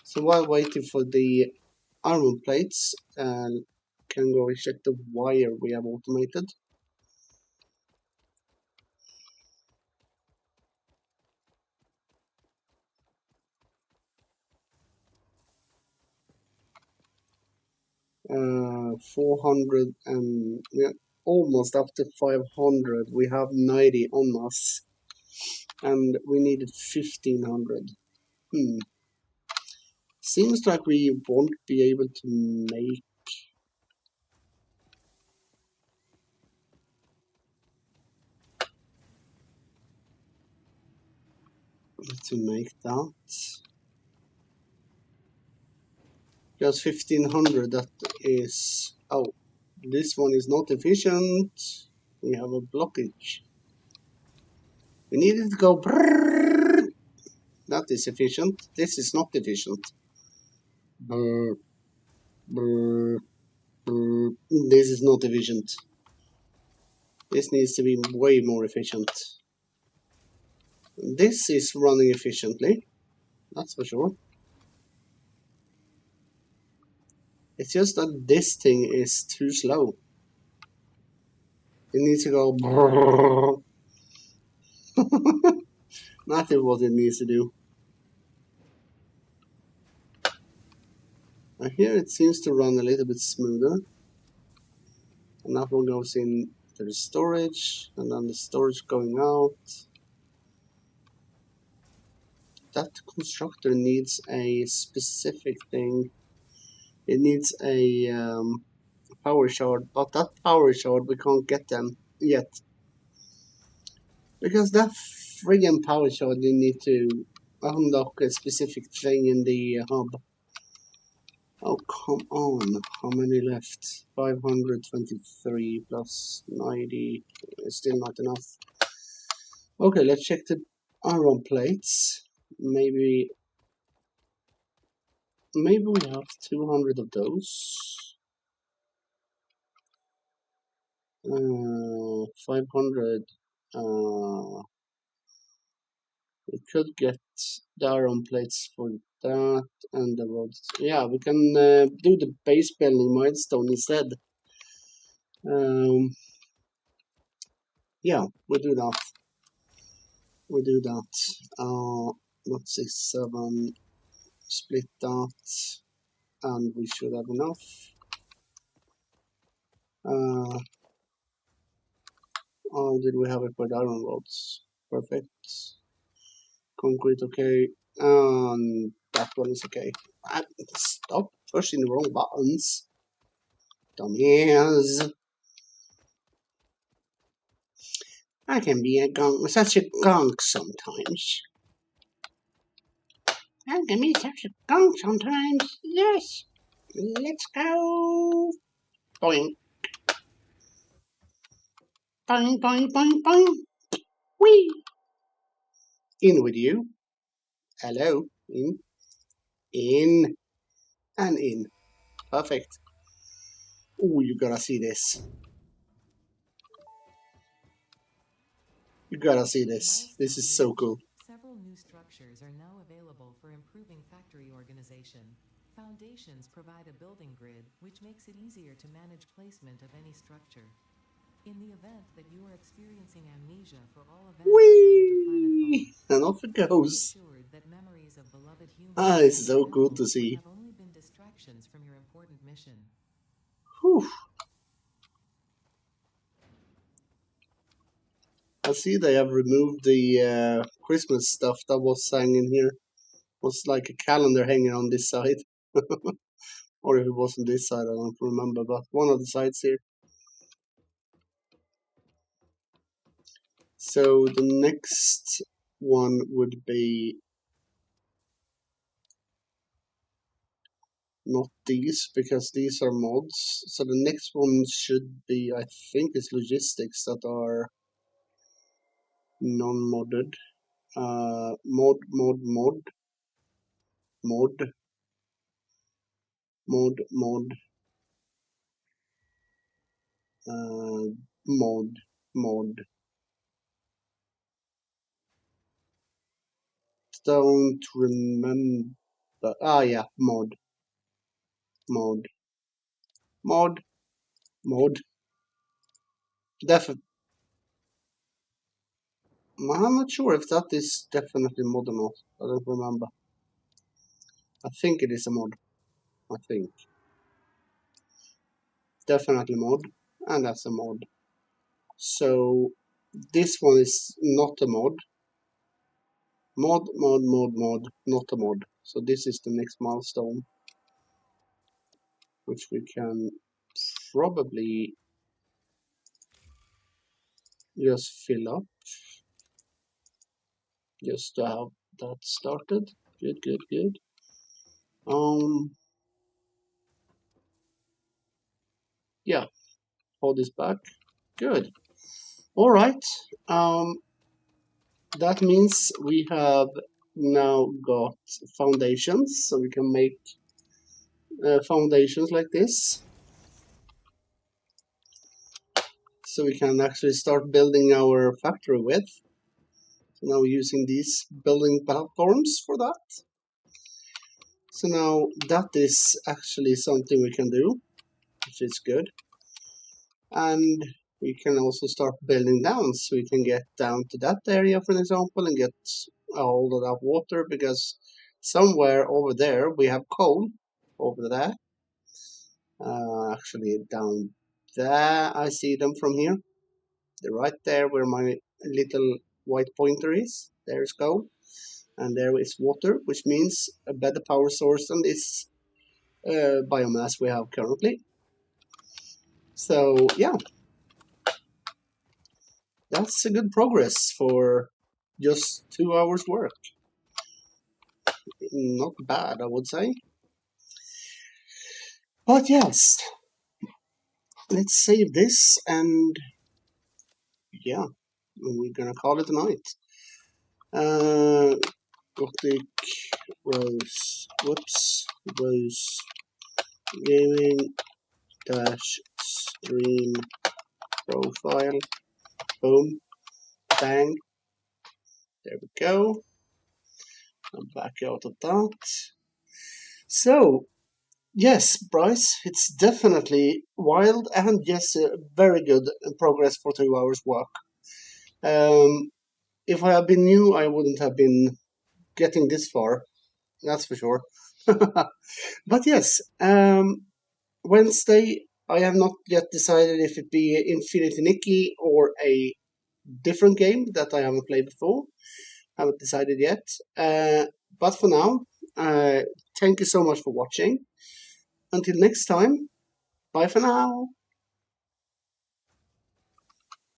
So while waiting for the iron plates, can go and check the wire we have automated. Uh, 400 and we're almost up to 500. We have 90 on us and we needed 1500. Seems like we won't be able to make that. Just 1500, that is... Oh, this one is not efficient. We have a blockage. We need it to go brrrr. That is efficient. This is not efficient. Brrr, brrr, brrr. This is not efficient. This needs to be way more efficient. This is running efficiently. That's for sure. It's just that this thing is too slow. It needs to go brrrr. That is what it needs to do. Here it seems to run a little bit smoother. And that one goes in to the storage, and then the storage going out. That constructor needs a specific thing. It needs a power shard, but that power shard we can't get them yet. Because that friggin' power shard you need to unlock a specific thing in the hub. Oh, come on. How many left? 523 plus 90. It's still not enough. Okay, let's check the iron plates. Maybe we have 200 of those. 500. We could get the iron plates for that and the rods. Yeah, we can do the base building milestone instead. Yeah, we do that. Let's say 7. Split that, and we should have enough. Oh, did we have it for the iron rods? Perfect. Concrete, okay. And that one is okay. Stop pushing the wrong buttons. Dumbass. I can be such a gunk sometimes. I can be such a gunk sometimes. Yes. Let's go. Boing. Boing, boing, boing, boing. Whee. In with you. Hello. In. And in. Perfect. Oh, you gotta see this. You gotta see this. This is so cool. Several new structures are now available for improving factory organization. Foundations provide a building grid, which makes it easier to manage placement of any structure. In the event that you are experiencing amnesia for all events Whee! And off it goes. that memories of beloved humans Ah, it's so cool to see. have only been distractions from your important mission. Whew. I see they have removed the Christmas stuff that was hanging here. It was like a calendar hanging on this side. Or if it was on this side, I don't remember, but one of the sides here. So the next one would be not these, because these are mods. So the next one should be, I think, is logistics that are non-modded. Mod, mod, mod, mod, mod, mod, mod, mod. Don't remember. Ah, yeah, mod, mod, mod, mod. Definitely. I'm not sure if that is definitely mod or not. I don't remember. I think it is a mod. I think. Definitely mod. And that's a mod. So this one is not a mod. Mod, mod, mod, mod, not a mod. So this is the next milestone, which we can probably just fill up, just to have that started. Good, good, good. Yeah, hold this back. Good. All right. That means we have now got foundations, so we can make foundations like this. So we can actually start building our factory with. So now we're using these building platforms for that. So now that is actually something we can do, which is good. And we can also start building down, so we can get down to that area, for example, and get all of that water, because somewhere over there we have coal over there. Actually down there, I see them from here. They're right there where my little white pointer is. There's coal, and there is water, which means a better power source than this biomass we have currently. So yeah, that's a good progress for just 2 hours work. Not bad, I would say. But yes, let's save this and yeah, we're gonna call it a night. Gothic Rose Gaming dash stream profile. Boom, bang, there we go. I'm back out of that. So, yes, Bryce, it's definitely wild and yes, very good progress for 2 hours work. Um, if I had been new, I wouldn't have been getting this far, that's for sure. But yes, Wednesday, I have not yet decided if it be Infinity Nikki or a different game that I haven't played before. Haven't decided yet. But for now, uh, thank you so much for watching. Until next time, bye for now.